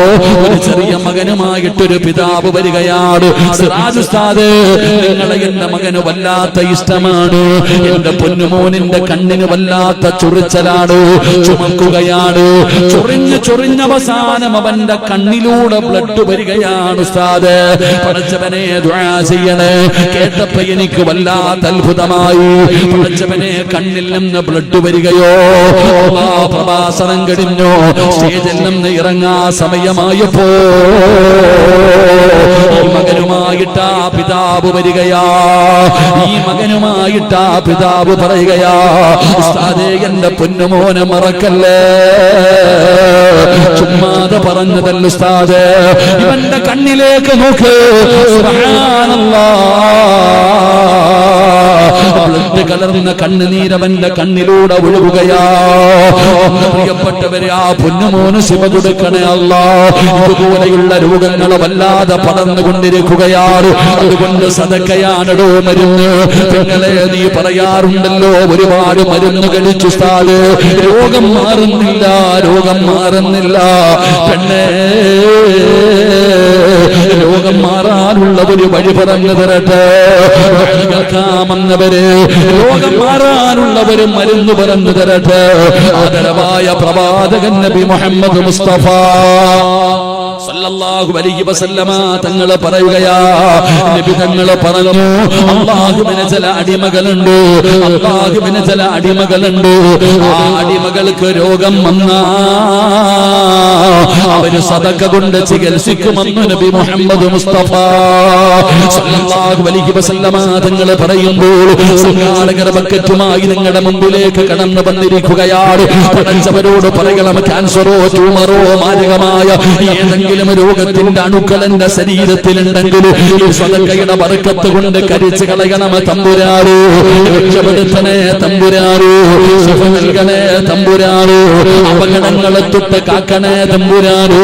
ഒരു ചെറിയ മകനുമായിട്ടൊരു പിതാവ് വരികയാണ്. സിറാജ് ഉസ്താദേ, നിങ്ങളെ എന്റെ മകന് വല്ലാത്ത ഇഷ്ടമാണ്. എന്റെ പൊന്നുമോനിന്റെ കണ്ണിന് വല്ലാത്ത ചൊറിച്ചലാണ്, ചുമക്കുകയാണ്. ചൊറിഞ്ഞ അവസാനം അവന്റെ കണ്ണിലൂടെ ബ്ലഡ് വരികയാണ്. ഉസ്താദേ, പഠിച്ചവനെ ദുആ ചെയ്യണേ. കേട്ടപ്പോ എനിക്ക് വല്ലാത്ത അത്ഭുതമായി. പഠിച്ചവനെ കണ്ണിൽ നിന്ന് ബ്ലഡ് വരികയോ. പ്രഭാഷണം കഴിഞ്ഞു, സ്റ്റേജിൽ നിന്ന് ഇറങ്ങാ സമയമായപ്പോ ഈ മകനുമായിട്ടാ പിതാവ് വരികയാ. ഈ മകനുമായിട്ടാ പിതാവ് പറയുകയാ, ഉസ്താദേ എന്റെ പൊന്നുമോനെ മറക്കല്ലേ. ചുമ്മാതെ പറഞ്ഞതല്ല ഉസ്താദേ, ഇവന്റെ കണ്ണിലേക്ക് നോക്ക്. സുബ്ഹാനല്ലാഹ്, ബ്ലഡ് കലർന്ന കണ്ണുനീരവന്റെ കണ്ണിലൂടെ ഒഴുകുകയാ. പ്രിയപ്പെട്ടവരെ, ആ പൊന്നുമോന് ശിവ കൊടുക്കണേ അല്ലാ. ഇതുപോലെയുള്ള രോഗങ്ങൾ വല്ലാതെ പടർന്നുകൊണ്ടിരിക്കുകയാണ്. അതുകൊണ്ട് സദക്കയാണടോ മരുന്ന്. പെങ്ങളെ, നീ പറയാറുണ്ടല്ലോ ഒരുപാട് മരുന്ന് കഴിച്ചു ഉസ്താദ്, രോഗം മാറുന്നില്ല, രോഗം മാറുന്നില്ല. പെണ്ണേ, രോഗം മാറാനുള്ള ഒരു വഴി പറഞ്ഞു തരട്ടെ. കേൾക്കാമെന്നവര് രോഗം മാറാനുള്ള ഒരു മരുന്ന് പറഞ്ഞു തരട്ടെ. ആദരവായ പ്രവാചകൻ നബി മുഹമ്മദ് മുസ്തഫ സല്ലല്ലാഹു അലൈഹി വസല്ലമ തങ്ങൾ പറയുകയാ, നബി തങ്ങൾ പറഞ്ഞു, അല്ലാഹുവിന് ചില അടിമകളുണ്ട്, അല്ലാഹുവിന് ചില അടിമകളുണ്ട്. ആ അടിമകൾക്ക് രോഗം വന്നാ അവര് സദഖ കൊണ്ട് ചികിത്സിക്കുമെന്ന് നബി മുഹമ്മദ് മുസ്തഫ സല്ലല്ലാഹു അലൈഹി വസല്ലമ തങ്ങൾ പറയുമ്പോൾ സംഘാടകർ ബക്കറ്റുമായി നിങ്ങളുടെ മുമ്പിലേക്ക് കടന്നു വന്നിരിക്കുകയാണ്. പഠിച്ചവരോട് പറയണം, ക്യാൻസറോ ട്യൂമറോ മാരകമായ ഏതെങ്കിലും ഏതെങ്കിലും രോഗത്തിന്റെ അണുക്കൾ എന്റെ ശരീരത്തിലുണ്ടെങ്കിൽ ഈ സദഖയുടെ ബർക്കത്ത് കൊണ്ട് കരിച്ചു കളയണമേ തമ്പുരാനേ. രക്ഷപ്പെടുത്തണേ തമ്പുരാനേ. ശിഫ നൽകണേ തമ്പുരാനേ. അപകടങ്ങളെ തൊട്ട് കാക്കണേ തമ്പുരാനേ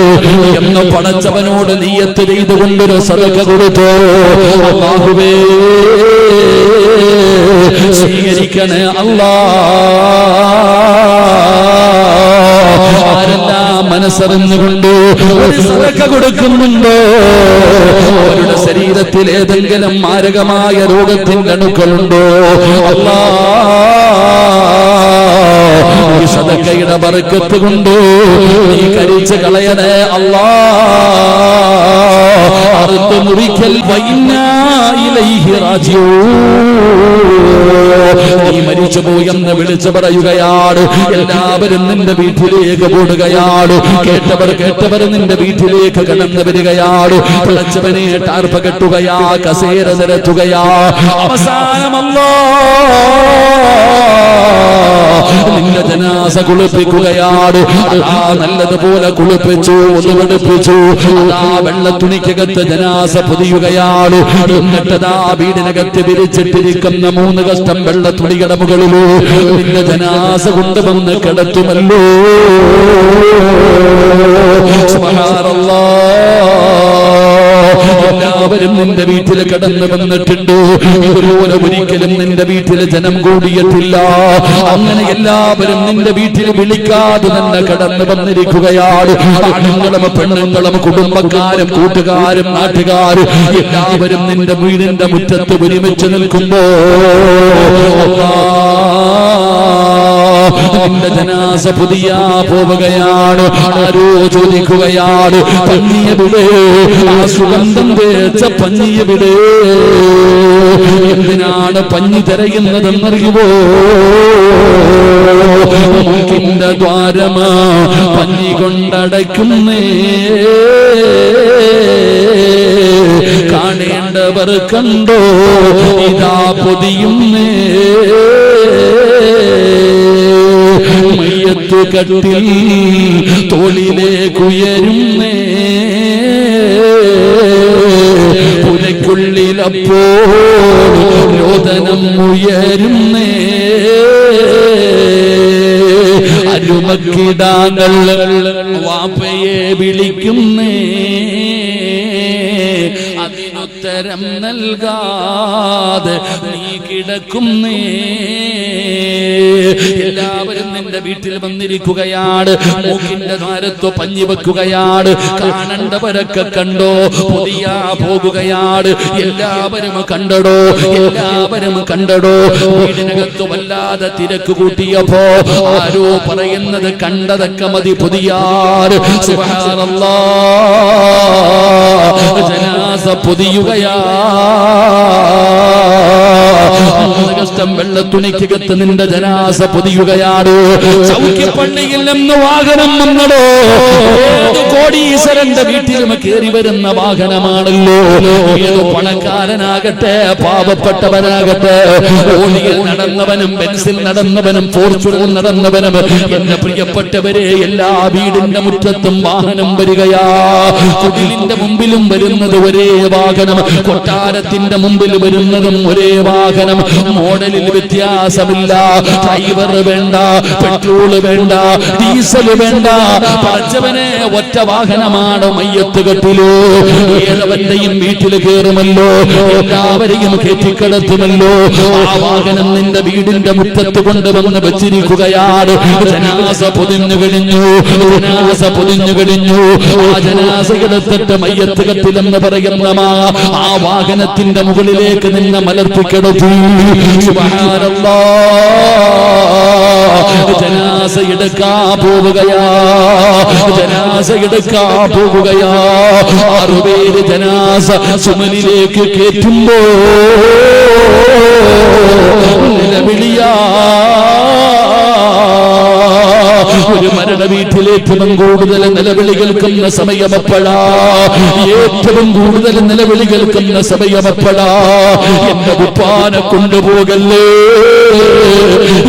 എന്ന് പടച്ചവനോട് നിയ്യത്ത് ചെയ്തുകൊണ്ടൊരു സദഖ കൊടുത്തോ. അല്ലാഹുവേ സ്വീകരിക്കണേ അല്ലാ. ആരെല്ലാം മനസ്സറിഞ്ഞുകൊണ്ട് ഒരു സദഖ കൊടുക്കുന്നുണ്ടോ അവരുടെ ശരീരത്തിൽ ഏതെങ്കിലും മാരകമായ രോഗത്തിന്റെ അണുക്കളുണ്ടോ അല്ലാ, ഈ സദഖയുടെ ബർക്കത്ത് കൊണ്ട് നീ കരിച്ചു കളയണേ അല്ലാ. അറുത്ത് മുറിക്കൽ വൈന്നാ ഇലൈഹി റാജിഊൻ. നീ മരിച്ചുപോയെന്ന് വിളിച്ചു പറയുകയാണ്. എല്ലാവരും നിന്റെ വീട്ടിലേക്ക് ഓടുകയാണ്. കേട്ടവർ നിന്റെ വീട്ടിലേക്ക് കടന്നു വരികയാണ്. പിളച്ചവനെ ടാർപ്പ കെട്ടുകയാ, കസേര നിരത്തുകയാ. അവസാനമല്ലോ നിന്റെ ജനാസ കുളിപ്പിക്കുകയാണ്. അതാ നല്ലതുപോലെ കുളിപ്പിച്ചു, ഒതുവെടുപ്പിച്ചു. അതാ വെള്ള തുണിക്കകത്ത് ജനാസ പൊതിയുകയാണ്. എന്നിട്ടതാ വീടിനകത്ത് വിരിച്ചിട്ടിരിക്കുന്ന 3 കഷ്ടം വെള്ള തുണിയുടെ മുകളിലോ നിന്റെ ജനാസ കൊണ്ടുവന്ന് കിടത്തുമല്ലോ. എല്ലാവരും നിന്റെ വീട്ടിൽ കടന്നു വന്നിട്ടുണ്ട്. ഇതുപോലെ ഒരിക്കലും നിന്റെ വീട്ടിൽ ജനം കൂടിയിട്ടില്ല. അങ്ങനെ എല്ലാവരും നിന്റെ വീട്ടിൽ വിളിക്കാതെ തന്നെ കടന്നു വന്നിരിക്കുകയാണ്. ആണുങ്ങളും പെണ്ണുങ്ങളും കുടുംബക്കാരും കൂട്ടുകാരും നാട്ടുകാരും എല്ലാവരും നിന്റെ വീടിന്റെ മുറ്റത്ത് ഒരുമിച്ച് നിൽക്കുമ്പോ നിന്റെ ജനാസ പുതിയ പോവുകയാണ്. ആരോ ചോദിക്കുകയാണ്, പഞ്ഞിയവിടെ ആ സുഗന്ധം തേച്ച പഞ്ഞിയവിടെ? എന്തിനാണ് പഞ്ഞി തിരയുന്നതെന്നറിയുമോ? മൂക്കിന്റെ ദ്വാരമാ പഞ്ഞി കൊണ്ടടയ്ക്കുന്നേ, കാണേണ്ടവർ കണ്ടോ ഇതാ പൊതിയുന്നേ. മയ്യത്ത് കട്ടിൽ തോളിലേക്കുയരുന്നേ, പുരയ്ക്കുള്ളിലപ്പോ രോദനം ഉയരുന്നേ. അരുമക്കിടാങ്ങൾ വാപ്പയെ വിളിക്കുന്നേ, അതിനുത്തരം നൽകാതെ നീ കിടക്കുന്നേ. എല്ലാവരും നിന്റെ വീട്ടിൽ വന്നിരിക്കുകയാണ്. മൂക്കിന്റെ ദ്വാരത്തോ പഞ്ഞി വെക്കുകയാണ്. കാണേണ്ടവരൊക്കെ കണ്ടോ, പുതിയ പോകുകയാണ്. എല്ലാവരും കണ്ടടോ, എല്ലാവരും കണ്ടടോ. വീടിനകത്ത് വല്ലാതെ തിരക്ക് കൂട്ടിയപ്പോ ആരോ പറയുന്നത് കണ്ടതൊക്കെ മതി പുതിയാർ. സുബ്ഹാനല്ലാഹ്, ജനാസ പൊതിയുകയാ. കഷ്ടം വെള്ള തുണിക്കകത്ത് നിന്റെ ജനാസ പൊതിയുകയാണ്. ചൗക്കിപ്പള്ളിയിൽ നിന്ന് വാഹനം വന്നടോ. ഏത് കോടീശ്വരന്റെ വീട്ടിലും കയറി വരുന്ന വാഹനമാണല്ലോ. ഏത് പണക്കാരനാകട്ടെ പാവപ്പെട്ടവനാകട്ടെ, ഓടിയിൽ നടന്നവനും ബെൻസിൽ നടന്നവനും ഫോർച്യൂണറിൽ നടന്നവനും, എന്റെ പ്രിയപ്പെട്ടവരെ എല്ലാ വീടിന്റെ മുറ്റത്തും വാഹനം വരികയാ. കുടിലിന്റെ മുമ്പിലും വരുന്നത് ഒരേ വാഹനം, കൊട്ടാരത്തിന്റെ മുമ്പിൽ വരുന്നതും ഒരേ വാഹനം. മോഡലിൽ വ്യത്യാസമില്ല. ഡ്രൈവർ വേണ്ട, പെട്രോൾ വേണ്ട, ഡീസൽ വേണ്ട. പടച്ചവനെ ഒറ്റ വാഹനമാണ് മയ്യത്ത് കെട്ടിലോ. ഏതവന്റെയും വീട്ടിൽ കയറുമല്ലോ, എല്ലാവരെയും കയറ്റിക്കിടത്തുമല്ലോ. ആ വാഹനം നിന്റെ വീടിന്റെ മുറ്റത്ത് കൊണ്ടുവന്ന് വെച്ചിരിക്കുകയാണ്. ജനാസ പൊതിഞ്ഞു കഴിഞ്ഞു, ജനാസ പൊതിഞ്ഞു കഴിഞ്ഞു. ആ ജനാസ എടുത്തിട്ട് മയ്യത്ത് കെട്ടിലെന്ന് പറയുന്ന ആ വാഹനത്തിന്റെ മുകളിലേക്ക് നിന്നെ മലർത്തിക്കിടത്തി. സുബ്ഹാനല്ലാഹ്, ജനാസ എടുക്കാ പോവുകയാ, ജനാസ എടുക്കാ പോവുകയാ. 6 പേര് ജനാസ സുമലിലേക്ക് കേറ്റുമ്പോ നിലവിളിയാ. ഒരു മരണ വീട്ടിൽ ഏറ്റവും കൂടുതൽ നിലവിളി കേൾക്കുന്ന സമയമെപ്പോഴാ? ഏറ്റവും കൂടുതൽ നിലവിളി കേൾക്കുന്ന സമയമെപ്പോഴാ? എന്റെ ഉപ്പാനെ കൊണ്ടുപോകല്ലേ,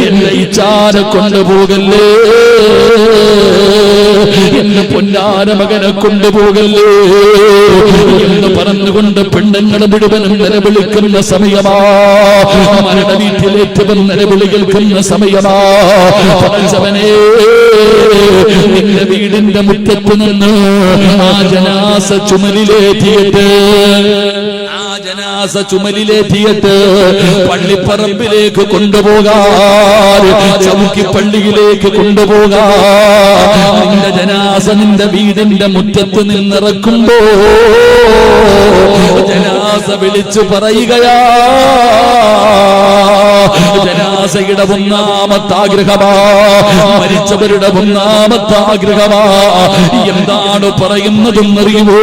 എന്നെ ഇച്ഛ മരിച്ചാരെ കൊണ്ടുപോകല്ലേ, എന്റെ പൊന്നാര മകനെ കൊണ്ടുപോകല്ലേ എന്ന് പറഞ്ഞുകൊണ്ട് പെണ്ണുങ്ങൾ മുഴുവനും നിലവിളിക്കുന്ന സമയമാ. മരണ വീട്ടിലേറ്റവും നിലവിളി കേൾക്കുന്ന സമയമാ. പടച്ചവനേ, നിന്റെ വീടിന്റെ മുറ്റത്ത് നിന്ന് ആ ജനാസ ചുമലിലേറ്റിയിട്ട് പള്ളിപ്പറമ്പിലേക്ക് കൊണ്ടുപോകാൻ, ചൗക്കി പള്ളിയിലേക്ക് കൊണ്ടുപോകാൻ നിന്റെ ജനാസ നിന്റെ വീടിന്റെ മുറ്റത്ത് നിന്നിറക്കുമ്പോ ജനാസ വിളിച്ചു പറയുകയാ, ജനാസയുടെ ഒന്നാമത്തെ ആഗ്രഹമാ, മരിച്ചവരുടെ ഒന്നാമത്തെ ആഗ്രഹമാ. എന്താണ് പറയുന്നതെന്നറിയുമോ?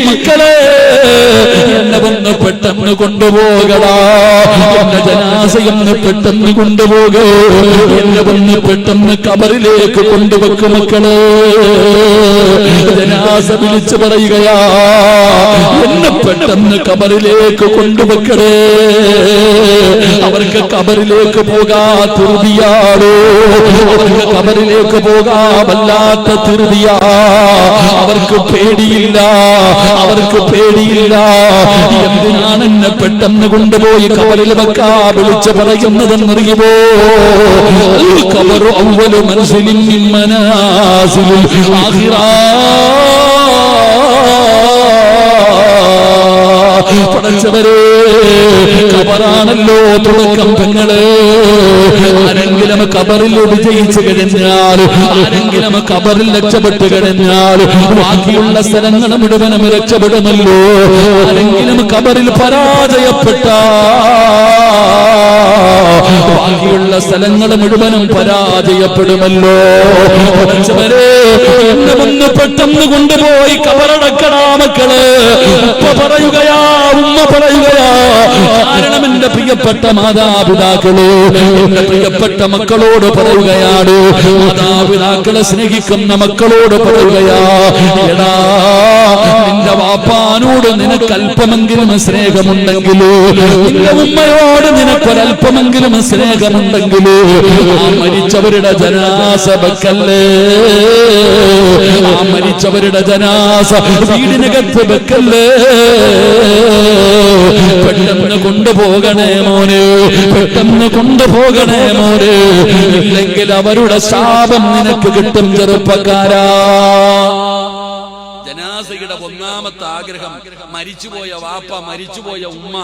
മക്കളെ, എന്നെ വന്ന് പെട്ടെന്ന് കൊണ്ടുപോകടാ, എന്റെ ജനാസയെന്ന് പെട്ടെന്ന് കൊണ്ടുപോകൂ, എന്നെ വന്ന് പെട്ടെന്ന് കബറിലേക്ക് കൊണ്ടുവെക്കും മക്കളെ. ജനാസ വിളിച്ചു പറയുകയാ, എന്നെ പെട്ടെന്ന് കബറിലേക്ക് കൊണ്ടുവെക്കടേ. അവർക്ക് കബറിലേക്ക് പോകാ തിരുതിയാടോ, അവർക്ക് കബറിലേക്ക് പോകാ വല്ലാത്ത തിരുതിയാ. അവർക്ക് പേടിയില്ല, അവർക്ക് പേടിയില്ല. എന്തിനാണ് എന്നെ പെട്ടെന്ന് കൊണ്ടുപോയി കബറിൽ വെക്കാ വിളിച്ചു പറയുന്നതെന്നറിയുമോ? കബറു അവ്വലു മൻസിലിൻ മിൻ മനാസിലിൽ ആഖിറ. പടച്ചവരേ, കബറാണല്ലോ തുടക്കം. പെങ്ങളെ, ആരെങ്കിലും കബറിൽ വിജയിച്ചു കഴിഞ്ഞാൽ, ആരെങ്കിലും കബറിൽ രക്ഷപ്പെട്ടു കഴിഞ്ഞാൽ ബാക്കിയുള്ള സ്ഥലങ്ങൾ മുഴുവനും രക്ഷപ്പെടുമല്ലോ. ആരെങ്കിലും കബറിൽ പരാജയപ്പെട്ട ബാക്കിയുള്ള സ്ഥലങ്ങൾ മുഴുവനും പരാജയപ്പെടുമല്ലോ. പടച്ചവരേ, എന്നെ ഒന്ന് പെട്ടെന്ന് കൊണ്ടുപോയി കബറടക്കടാ മക്കള്. ഉപ്പ പറയുകയാ, ഉമ്മ പറയുകയാ. കാരണം എന്റെ പ്രിയപ്പെട്ട മാതാപിതാക്കള് എന്റെ പ്രിയപ്പെട്ട മക്കളോട് പറയുകയാണ്, മാതാപിതാക്കളെ സ്നേഹിക്കുന്ന മക്കളോട് പറയുകയാ, എടാ, നിന്റെ വാപ്പാനോട് നിനക്ക് അല്പമെങ്കിലും സ്നേഹമുണ്ടെങ്കിലോ, നിന്റെ ഉമ്മയോട് നിനക്കൊരല്പമെങ്കിലും സ്നേഹമുണ്ടെങ്കിലോ, ആ മരിച്ചവരുടെ ജനാസ വെക്കല്ലേ, ആ മരിച്ചവരുടെ ജനാസ വീടിനകത്ത് വെക്കല്ലേ. പെട്ടെന്ന് കൊണ്ടുപോകണേ മോനെ, പെട്ടെന്ന് കൊണ്ടുപോകണേ മോനെ, ഇല്ലെങ്കിൽ അവരുടെ ശാപം നിനക്ക് കിട്ടും ചെറുപ്പക്കാരാ. ജനാസയുടെ ഒന്നാമത്തെ ആഗ്രഹം, മരിച്ചുപോയ വാപ്പ, മരിച്ചുപോയ ഉമ്മ,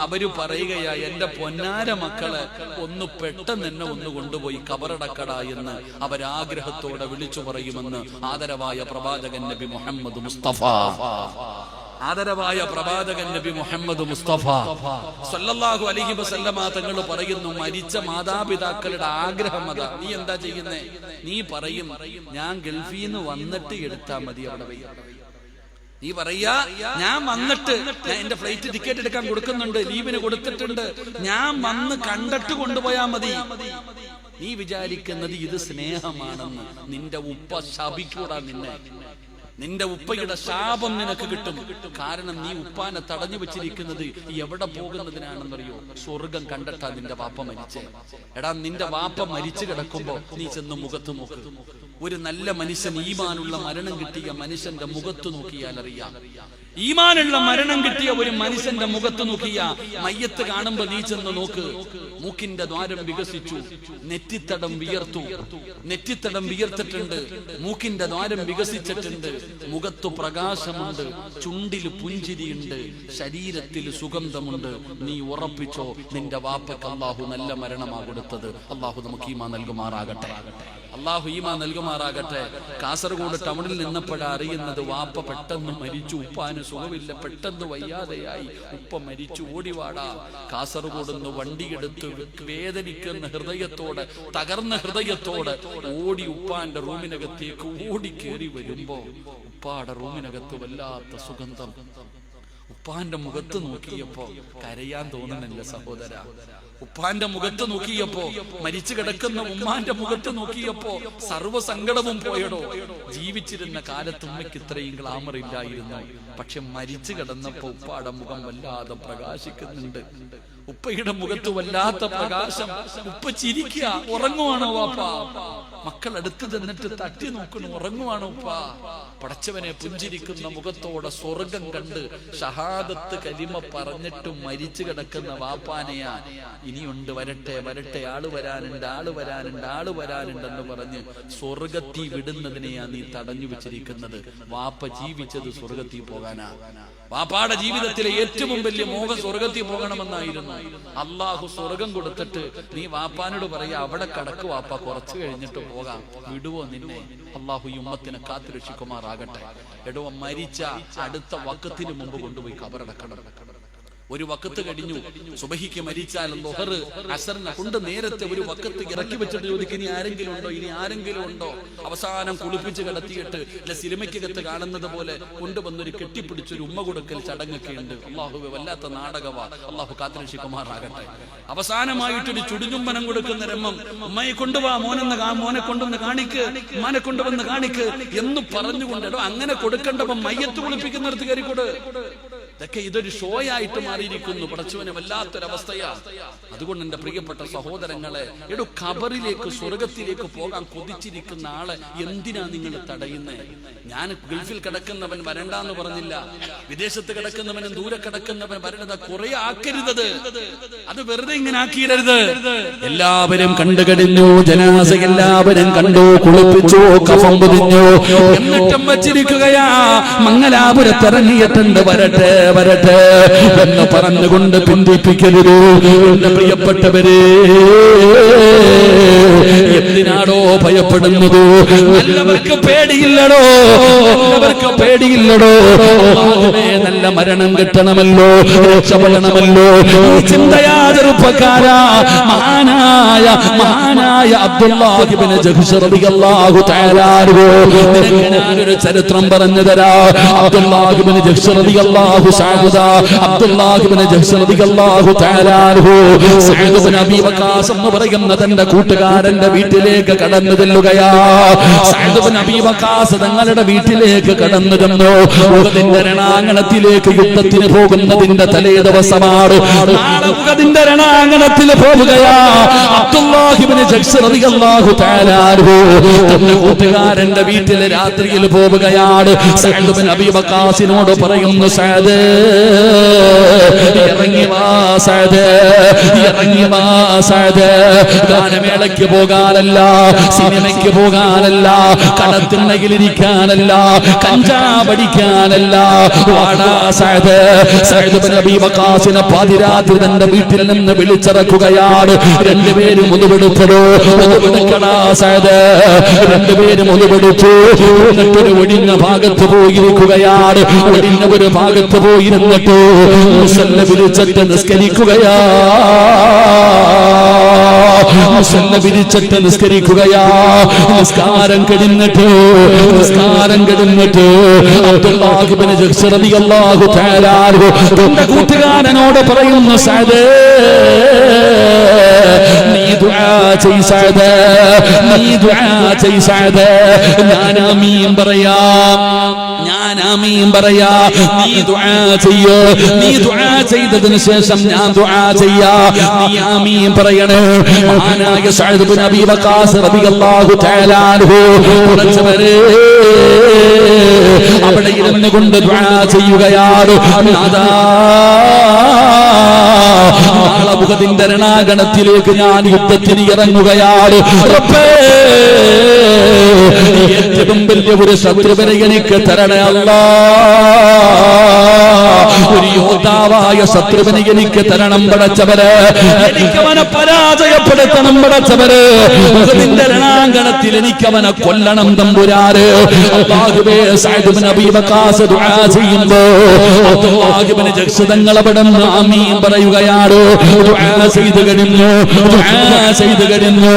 അവര് പറയുകയാ, എന്റെ പൊന്നാര മക്കളെ ഒന്ന് പെട്ടെന്ന് എന്നെ ഒന്ന് കൊണ്ടുപോയി കബറടക്കട എന്ന് അവരാഗ്രഹത്തോടെ വിളിച്ചു പറയുമെന്ന് ആദരവായ പ്രവാചകൻ നബി മുഹമ്മദ് മുസ്തഫ, ആദരവായ പ്രവാചകൻ നബി മുഹമ്മദ് മുസ്തഫ സല്ലല്ലാഹു അലൈഹി വസല്ലമ തങ്ങൾ പറയുന്നു, മരിച്ച മാതാപിതാക്കളുടെ ആഗ്രഹം അതാ. നീ എന്താ ചെയ്യുന്നേ? നീ പറയും, ഞാൻ ഗൾഫിൽ നിന്ന് വന്നിട്ട് എടുത്താൽ മതി അവിടെ വയ്യ. നീ പറയാ, ഞാൻ വന്നിട്ട്, ഞാൻ എന്റെ ഫ്ലൈറ്റ് ടിക്കറ്റ് എടുക്കാൻ കൊടുക്കുന്നുണ്ട്, ലീവിന് കൊടുത്തിട്ടുണ്ട്, ഞാൻ വന്ന് കണ്ടിട്ട് കൊണ്ടുപോയാ മതി. നീ വിചാരിക്കുന്നത് ഇത് സ്നേഹമാണെന്ന്. നിന്റെ ഉപ്പ ശപിക്കൂടാ നിന്നെ, നിന്റെ ഉപ്പയുടെ ശാപം നിനക്ക് കിട്ടും. കാരണം നീ ഉപ്പാനെ തടഞ്ഞു വെച്ചിരിക്കുന്നത് എവിടെ പോകുന്നതിനാണെന്നറിയോ? സ്വർഗം കണ്ടിട്ടാ നിന്റെ വാപ്പ മരിച്ചേ. എടാ, നിന്റെ വാപ്പ മരിച്ചു കിടക്കുമ്പോ നീ ചെന്ന് മുഖത്ത് നോക്ക്. ഒരു നല്ല മനുഷ്യൻ, ഈമാനുള്ള മരണം കിട്ടിയ മനുഷ്യന്റെ മുഖത്ത് നോക്കിയാൽ അറിയാം. ഈമാനുള്ള മരണം കിട്ടിയ ഒരു മനുഷ്യന്റെ മുഖത്ത് നോക്കിയ മയ്യത്ത് കാണുമ്പോ നീ ചെന്ന് നോക്ക്. മൂക്കിന്റെ ദ്വാരം വികസിച്ചു, നെറ്റിത്തടം വിയർത്തു, നെറ്റിത്തടം വിയർത്തിട്ടുണ്ട്, മൂക്കിന്റെ ദ്വാരം വികസിച്ചിട്ടുണ്ട്, മുഖത്തു പ്രകാശമുണ്ട്, ചുണ്ടിൽ പുഞ്ചിരിയുണ്ട്, ശരീരത്തിൽ സുഗന്ധമുണ്ട്. നീ ഉറപ്പിച്ചോ, നിന്റെ വാപ്പക്ക് അല്ലാഹു നല്ല മരണമാ കൊടുത്തത്. അല്ലാഹു നമുക്ക് ഈമാൻ നൽകുമാറാകട്ടെ, അല്ലാഹു ഈമാൻ നൽകുമാറാകട്ടെ. കാസർഗോഡ് ടൗണിൽ നിന്നപ്പോഴാ അറിയുന്നത്, വാപ്പ പെട്ടെന്ന് മരിച്ചു, ഉപ്പാന് സുഖമില്ല, പെട്ടെന്ന് വയ്യാതെയായി, ഉപ്പ മരിച്ചു, ഓടിവാടാ. കാസർഗോഡ് നിന്ന് വണ്ടിയെടുത്ത് വേദനിക്കുന്ന ഹൃദയത്തോടെ, തകർന്ന ഹൃദയത്തോടെ ഓടി ഉപ്പാന്റെ റൂമിനകത്തേക്ക് ഓടി കയറി വരുമ്പോ ഉപ്പാടെ റൂമിനകത്ത് വല്ലാത്ത സുഗന്ധം. ഉപ്പാന്റെ മുഖത്ത് നോക്കിയപ്പോ കരയാൻ തോന്നണില്ല സഹോദര. ഉപ്പാന്റെ മുഖത്ത് നോക്കിയപ്പോ, മരിച്ചു കിടക്കുന്ന ഉമ്മാന്റെ മുഖത്ത് നോക്കിയപ്പോ സർവ്വസങ്കടവും പോയടോ. ജീവിച്ചിരുന്ന കാലത്ത് ഉമ്മയ്ക്ക് ഇത്രയും ഗ്ലാമർ ഇല്ലായിരുന്നു. പക്ഷെ മരിച്ചു കിടന്നപ്പോ ഉപ്പാടെ മുഖം വല്ലാതെ പ്രകാശിക്കുന്നുണ്ട്. ഉപ്പയുടെ മുഖത്ത് വല്ലാത്ത പ്രകാശം. ഉപ്പ ചിരിക്കുക. ഉറങ്ങുവാണോ വാപ്പ? മക്കൾ അടുത്ത് ചെന്നിട്ട് തട്ടി നോക്കണം. ഉറങ്ങുവാണോ ഉപ്പ? പടച്ചവനെ പുഞ്ചിരിക്കുന്ന മുഖത്തോടെ സ്വർഗം കണ്ട് ഷഹാദത്ത് കലിമ പറഞ്ഞിട്ട് മരിച്ചു കിടക്കുന്ന വാപ്പാനെയാ ഇനിയുണ്ട്, വരട്ടെ വരട്ടെ, ആള് വരാനുണ്ട്, ആള് വരാനുണ്ട്, ആള് വരാനുണ്ടെന്ന് പറഞ്ഞ് സ്വർഗത്തി വിടുന്നതിനെയാ നീ തടഞ്ഞു വെച്ചിരിക്കുന്നത്. വാപ്പ ജീവിച്ചത് സ്വർഗത്തിൽ പോകാനാ. വാപ്പാടെ ജീവിതത്തിലെ ഏറ്റവും വലിയ മോഹം സ്വർഗത്തിൽ പോകണമെന്നായിരുന്നു. അള്ളാഹു സ്വർഗം കൊടുത്തിട്ട് നീ വാപ്പാനോട് പറയാ, അവിടെ കടക്ക് വാപ്പ, കുറച്ചു കഴിഞ്ഞിട്ട് പോകാം, വിടുവോ നിന്നെ? അള്ളാഹു ഈ ഉമ്മത്തിനെ കാത്തുരക്ഷിക്കുമാറാകട്ടെ. എടോ, മരിച്ച അടുത്ത വക്കത്തിന് മുമ്പ് കൊണ്ടുപോയി ഖബറടക്കണം. ഒരു വക്കത്ത് കഴിഞ്ഞു, സുബഹിക്ക് മരിച്ചാൽ ളുഹർ അസറിനെ കൊണ്ട് നേരത്തെ ഒരു വക്കത്ത് ഇറക്കി വെച്ചിട്ട് ചോദിക്കും, ഇനി ആരെങ്കിലും ഉണ്ടോ, ഇനി ആരെങ്കിലും ഉണ്ടോ? അവസാനം കുളിപ്പിച്ച് കിടത്തിയിട്ട് സിനിമയ്ക്കകത്ത് കാണുന്നത് പോലെ കൊണ്ടുവന്നൊരു കെട്ടിപ്പിടിച്ചൊരു ഉമ്മ കൊടുക്കൽ ചടങ്ങൊക്കെ ഉണ്ട്. അള്ളാഹു വല്ലാത്ത നാടകവാ. അള്ളാഹു കാത്തുരക്ഷിക്കുമാറാകട്ടെ. അവസാനമായിട്ടൊരു ചുടുചുംബനം കൊടുക്കുന്ന രംഗം. ഉമ്മയെ കൊണ്ടുപോവാ, മോനെ കൊണ്ടുവന്ന് കാണിക്ക്, ഉമ്മാനെ കൊണ്ടുവന്ന് കാണിക്ക് എന്ന് പറഞ്ഞുകൊണ്ടോ അങ്ങനെ കൊടുക്കേണ്ടപ്പം മയ്യത്ത് കുളിപ്പിക്കുന്നിടത്ത് കയറിക്കൂട്. ഇതൊക്കെ ഇതൊരു ഷോയായിട്ട് മാറിയിരിക്കുന്നു. പടച്ചവനെ വല്ലാത്തൊരവസ്ഥയാ. അതുകൊണ്ട് എന്റെ പ്രിയപ്പെട്ട സഹോദരങ്ങളെ, എടോ, ഖബറിലേക്ക് സ്വർഗത്തിലേക്ക് പോകാൻ കൊതിച്ചിരിക്കുന്ന ആളെ എന്തിനാ നിങ്ങൾ തടയുന്നേ? ഞാൻ ഗൾഫിൽ കിടക്കുന്നവൻ വരണ്ടെന്ന് പറഞ്ഞില്ല, വിദേശത്ത് കിടക്കുന്നവനും ദൂരെ കിടക്കുന്നവൻ വരേണ്ടത് കുറെ ആക്കരുത്. അത് വെറുതെ ഇങ്ങനെ ആക്കിയിടരുത്. എല്ലാവരും കണ്ടു കഴിഞ്ഞു, ജനാസ എല്ലാവരും കണ്ടു, കുളിപ്പിച്ചു, കഫം പൊതിഞ്ഞു, എന്നിട്ടും വച്ചിരിക്കുകയാ മംഗലാപുരത്തിറങ്ങിയിട്ടുണ്ട്, വരട്ടെ വരട്ടെ എന്ന് പറഞ്ഞുകൊണ്ട് പിന്തിപ്പിക്കരുത്. എന്റെ പ്രിയപ്പെട്ടവരെ, എന്തിനാടോ ഭയപ്പെടുന്നത്? നല്ലവർക്ക് പേടിയില്ലടോ, നല്ലവർക്ക് പേടിയില്ലടോ. നല്ല മരണം കിട്ടണമല്ലോ, രക്ഷപ്പെടണമല്ലോ. ഈ ചിന്തയാ ചെറുപ്പക്കാരാ. മഹാനായ അബ്ദുല്ലാഹ് ഇബ്നു ജഹ്ശ് റളിയല്ലാഹു തആല അൻഹു, ഞാനൊരു ചരിത്രം പറഞ്ഞു തരാം. അബ്ദുല്ലാഹ് ഇബ്നു ജഹ്ശ് റളിയല്ലാഹു അബ്ദുല്ലാഹ് ഇബ്നു ജഹ്ശ് റളിയല്ലാഹു തആല അൻഹു സഅദ് ഇബ്നു അബീ വഖാസ് എന്ന് പറയുന്ന തന്റെ കൂട്ടുകാരന്റെ വീട്ടിലേക്ക് കടന്നു ചെല്ലുകയാ. സഅദ് ഇബ്നു അബീ വഖാസ് തങ്ങളുടെ വീട്ടിലേക്ക് കടന്നു ചെന്നു. ഉഹദിന്റെ രണാങ്കണത്തിലേക്ക് യുദ്ധത്തിന് പോകുന്നതിന്റെ തലേ ദിവസമാണ്. നാളെ ഉഹദിന്റെ രണാങ്കണത്തിൽ പോവുകയാ അബ്ദുല്ലാഹ് ഇബ്നു ജഹ്ശ് റളിയല്ലാഹു തആല അൻഹു. തന്റെ കൂട്ടുകാരന്റെ വീട്ടിൽ രാത്രിയിൽ പോവുകയാണ്. സഅദ് ഇബ്നു അബീ വഖാസിനോട് പറയുന്നു, സഅദ് ഇറങ്ങി വാ സഅദ്, ഇറങ്ങി വാ സഅദ്. ഗാനമേളയ്ക്ക് പോകാനല്ല, സിനിമയ്ക്ക് പോകാനല്ല, കടത്തിണ്ണയിലിരിക്കാനല്ല, കഞ്ചാവടിക്കാനല്ല. വാടാ സഅദ്. സഅദ് ഇബ്നു അബീ വഖാസിനെ പാതിരാത്രി തന്റെ വീട്ടിൽ നിന്ന് വിളിച്ചിറക്കുകയാണ്. രണ്ടുപേരും ഒതുവെടുത്തോ, ഒതുവെടുക്കടാ സഅദ്. രണ്ടുപേരും ഒതുവെടുത്തു. എന്നിട്ടൊരു ഒടിഞ്ഞ ഭാഗത്ത് പോയിരിക്കുകയാണ്. ഒടിഞ്ഞ ഒരു ഭാഗത്ത് പോയിരുന്നിട്ട് മുസല്ല വിരിച്ചിട്ട് നിസ്കരിക്കുകയാ. മുസല്ല വിരിച്ചിട്ട് നിസ്കരിക്കുകയാ. നിസ്കാരം കഴിഞ്ഞിട്ട് അബ്ദുല്ലാഹ് ഇബ്നു ജഹ്ശ് റളിയല്ലാഹു തആല അൻഹു തന്റെ കൂട്ടുകാരനോട് പറയുന്നു, സഅദ് നീ ദുആ ചെയ്യ് സഅദ്, നീ ദുആ ചെയ്യ് സഅദ്. ഞാൻ ആമീൻ പറയാം, ഞാൻ ആമീൻ പറയാ. നീ ദുആ ചെയ്യ്, നീ ദുആ ചെയ്തതിനു ശേഷം ഞാൻ ദുആ ചെയ്യാ. നീ ആമീൻ പറയണേ. മഹാനായ സഅദ് ഇബ്നു അബീ വഖാസ് റളിയല്ലാഹു തആല അൻഹു അവിടെ ഇരുന്നു കൊണ്ട് ദുആ ചെയ്യുകയാണ്. നാദാ, നാളെ ഉഹദിന്റെ രണാങ്കണത്തിലേക്ക് ഞാൻ യുദ്ധത്തിന് ഇറങ്ങുകയാണ്. റബ്ബേ, ഏറ്റവും വലിയ ഒരു ശത്രുവിനെ എനിക്ക് തരണേ അല്ലാ. ഒരു യോദ്ധാവായ ശത്രുവിനെ എനിക്ക് തരണം പടച്ചവരെ. എനിക്കവനെ പരാജയപ്പെടുത്തണം പടച്ചവരെ. ഉഹദിന്റെ രണാങ്കണത്തിൽ എനിക്കവനെ കൊല്ലണം തമ്പുരാനെ. അല്ലാഹുവേ, സഅദ് ഇബ്നു അബീ വഖാസ് ദുആ ചെയ്യുമ്പോ അബ്ദുല്ലാഹ് ഇബ്നു ജഹ്ശ് തങ്ങൾ അവിടെ നിന്ന് ആമീൻ പറയുകയാണ്. ദുആ ചെയ്തു കഴിഞ്ഞു, ദുആ ചെയ്തു കഴിഞ്ഞു.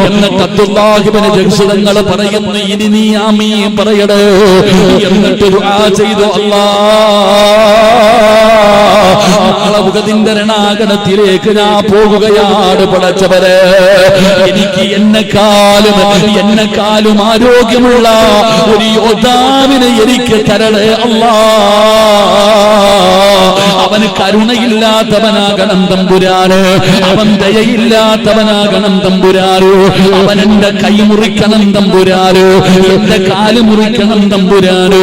എന്നിട്ട് അബ്ദുല്ലാഹ് ഇബ്നു ജഹ്ശ് തങ്ങൾ പറയുന്നു, ഇനി നീ ആമീൻ പറയടേ. എന്നിട്ട് ദുആ ചെയ്തു, അല്ലാഹ് നാളെ ഉഹദിന്റെ രണാങ്കണത്തിലേക്ക് ഞാൻ പോകുകയാണ് പടച്ചവരെ. എനിക്ക് എന്നെക്കാളും ആരോഗ്യമുള്ള ഒരു യോദ്ധാവിനെ എനിക്ക് തരണേ അല്ലാ. അവന് കരുണയില്ലാത്തവനാകണം തമ്പുരാന്, അവൻ ദയയില്ലാത്തവനാകണം തമ്പുരാന്. അവൻ എന്റെ കൈ മുറിക്കണം തമ്പുരാന്, എന്റെ കാല് മുറിക്കണം തമ്പുരാന്,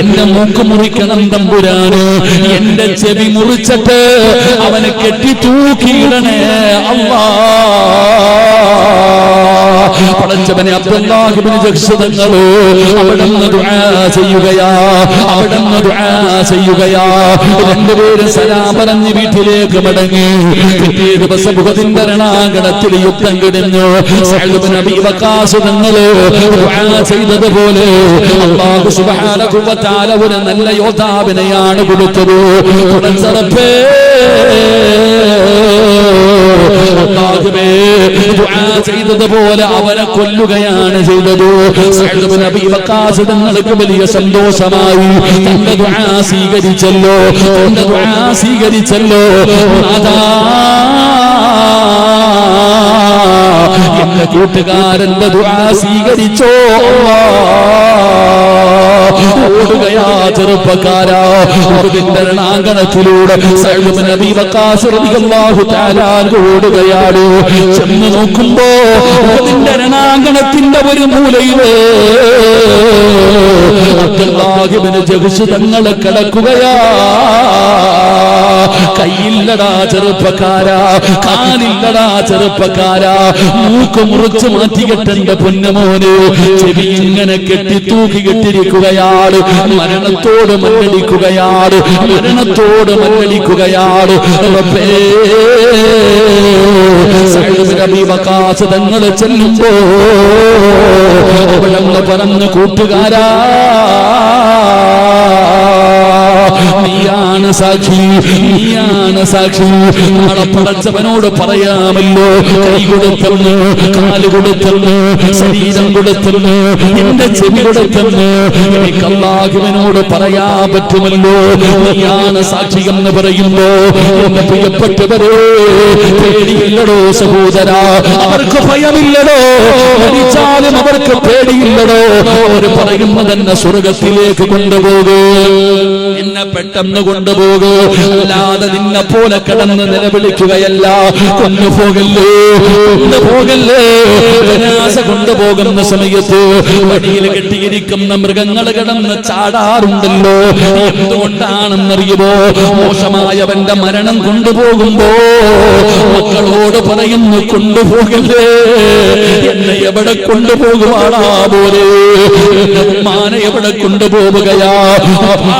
എന്റെ മൂക്ക് മുറിക്കണം തമ്പുരാന്, എന്റെ ചെവി മുറിച്ചിട്ട് അവനെ കെട്ടി തൂക്കിയിടണേ അല്ലാ. പടച്ചവനെ അബ്ദുല്ലാഹ് ഇബ്നു ജഹ്ശ് തങ്ങള് അവിടുന്ന് ദുആ ചെയ്യുകയാ, അവിടുന്ന് ദുആ ചെയ്യുകയാ. രണ്ടുപേരും സലാം പറഞ്ഞ് വീട്ടിലേക്ക് മടങ്ങി. പിറ്റേ ദിവസം ഉഹദിന്റെ രണാങ്കണത്തിൽ യുദ്ധം കിടന്നു. സഅദ് ഇബ്നു അബീ വഖാസ് തങ്ങള് ദുആ ചെയ്തതുപോലെ അല്ലാഹു സുബ്ഹാനഹു വ തആല ഒരു നല്ല യോദ്ധാവിനെയാണ് കൊടുത്തത്. പടച്ചറപ്പേ അല്ലാഹുവേ, ദുആ ചെയ്തതുപോലെ അവരെ കൊല്ലുകയാണ് ചെയ്തത്. സഅദ് ഇബ്നു അബീ വഖാസ് തങ്ങൾക്ക് വലിയ സന്തോഷമായി. തന്റെ ദുആ സ്വീകരിച്ചല്ലോ, തന്റെ ദുആ സ്വീകരിച്ചല്ലോ. നാഥാ, എന്റെ കൂട്ടുകാരന്റെ ദുആ സ്വീകരിച്ചോ. ഓടുകയാ ചെറുപ്പക്കാരാ ഉഹദിന്റെ രണാങ്കണത്തിലൂടെ. സഅദ് ഇബ്നു അബീ വഖാസ് റളിയല്ലാഹു തആല ഓടുകയാണ്. ചെന്ന് നോക്കുമ്പോ ഉഹദിന്റെ രണാങ്കണത്തിന്റെ ഒരു മൂലയില് അബ്ദുല്ലാഹ് ഇബ്നു ജഹ്ശ് തങ്ങളെ കിടക്കുകയാ. കൈയില്ലടാ ചെറുപ്പക്കാരാ, കാലില്ലടാ ചെറുപ്പക്കാരാ, മൂക്ക് മുറിച്ച് മാറ്റികെട്ടെന്റെ പൊന്നുമോന്. ചെവി ഇങ്ങനെ കെട്ടി തൂക്കി കെട്ടിരിക്കുകയാണ്. മരണത്തോട് മല്ലടിക്കുകയാണ്, മരണത്തോട് മല്ലടിക്കുകയാണ്. സഅദ് ഇബ്നു അബീ വഖാസ് തങ്ങളെ ചെല്ലുമ്പോ അവിടുന്ന് പറഞ്ഞു, കൂട്ടുകാരാ, നീയാണ് സാക്ഷി, നീയാണ് സാക്ഷി. നാളെ പടച്ചവനോട് പറയാമല്ലോ, കൈ കൊടുത്തെന്ന്, കാല് കൊടുത്തെന്ന്, ശരീരം കൊടുത്തെന്ന്, എന്റെ ചെവി കൊടുത്തെന്ന് എനിക്ക് അല്ലാഹുവിനോട് പറയാൻ പറ്റുമല്ലോ. നീയാണ് സാക്ഷി എന്ന് പറയുമ്പോ എന്റെ പ്രിയപ്പെട്ടവരെ, പേടിയില്ലടോ സഹോദരാ, അവർക്ക് ഭയമില്ലടോ, മരിച്ചാലും അവർക്ക് പേടിയില്ലടോ. അവർ പറയുന്നതെന്നെ സ്വർഗത്തിലേക്ക് കൊണ്ടുപോകൂ, എന്നെ പെട്ടെന്ന് കൊണ്ടുപോകൂ, അല്ലാതെ നിന്നെ പോലെ കിടന്ന് നിലവിളിക്കുകയല്ല. കൊണ്ടുപോകല്ലേ, കൊണ്ടുപോകല്ലേ. വിനാശ കൊണ്ടുപോകുന്ന സമയത്ത് വടിയിൽ കെട്ടിയിരിക്കുന്ന മൃഗങ്ങൾ കിടന്ന് ചാടാറുണ്ടല്ലോ. എന്തുകൊണ്ടാണെന്നറിയുമോ? മോശമായവന്റെ മരണം കൊണ്ടുപോകുമ്പോ മക്കളോട് പറയുന്നു, കൊണ്ടുപോകല്ലേ, എന്നെ എവിടെ കൊണ്ടുപോകുവാടാ പോലെ, എന്റെ ഉമ്മാനെ എവിടെ കൊണ്ടുപോവുകയാ,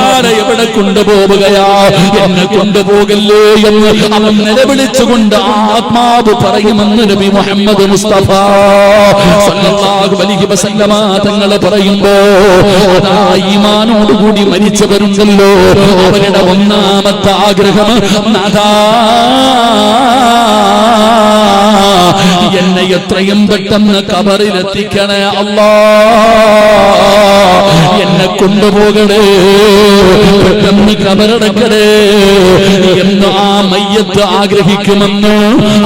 ആരെ എവിടെ കൊണ്ടുപോവുകയാ, എന്നെ കൊണ്ടുപോകല്ലേ എന്ന് അവൻ നിലവിളിച്ചുകൊണ്ട് ആത്മാവ് പറയുമെന്ന് നബി മുഹമ്മദ് മുസ്തഫ സല്ലല്ലാഹു അലൈഹി വസല്ലമ തങ്ങൾ പറയുമ്പോ ഈമാനോടുകൂടി മരിച്ചവരുണ്ടല്ലോ, അവരുടെ ഒന്നാമത്തെ ആഗ്രഹം, നാഥാ, എന്നെ എത്രയും പെട്ടെന്ന് ഖബറിലെത്തിക്കണേ അല്ലാ, എന്നെ കൊണ്ടുപോകണേ, പെട്ടെന്ന് ഖബറടക്കണേ എന്ന് ആ മയ്യത്ത് ആഗ്രഹിക്കുമെന്ന്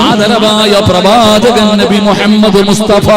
ആദരവായ പ്രവാചകൻ നബി മുഹമ്മദ് മുസ്തഫ.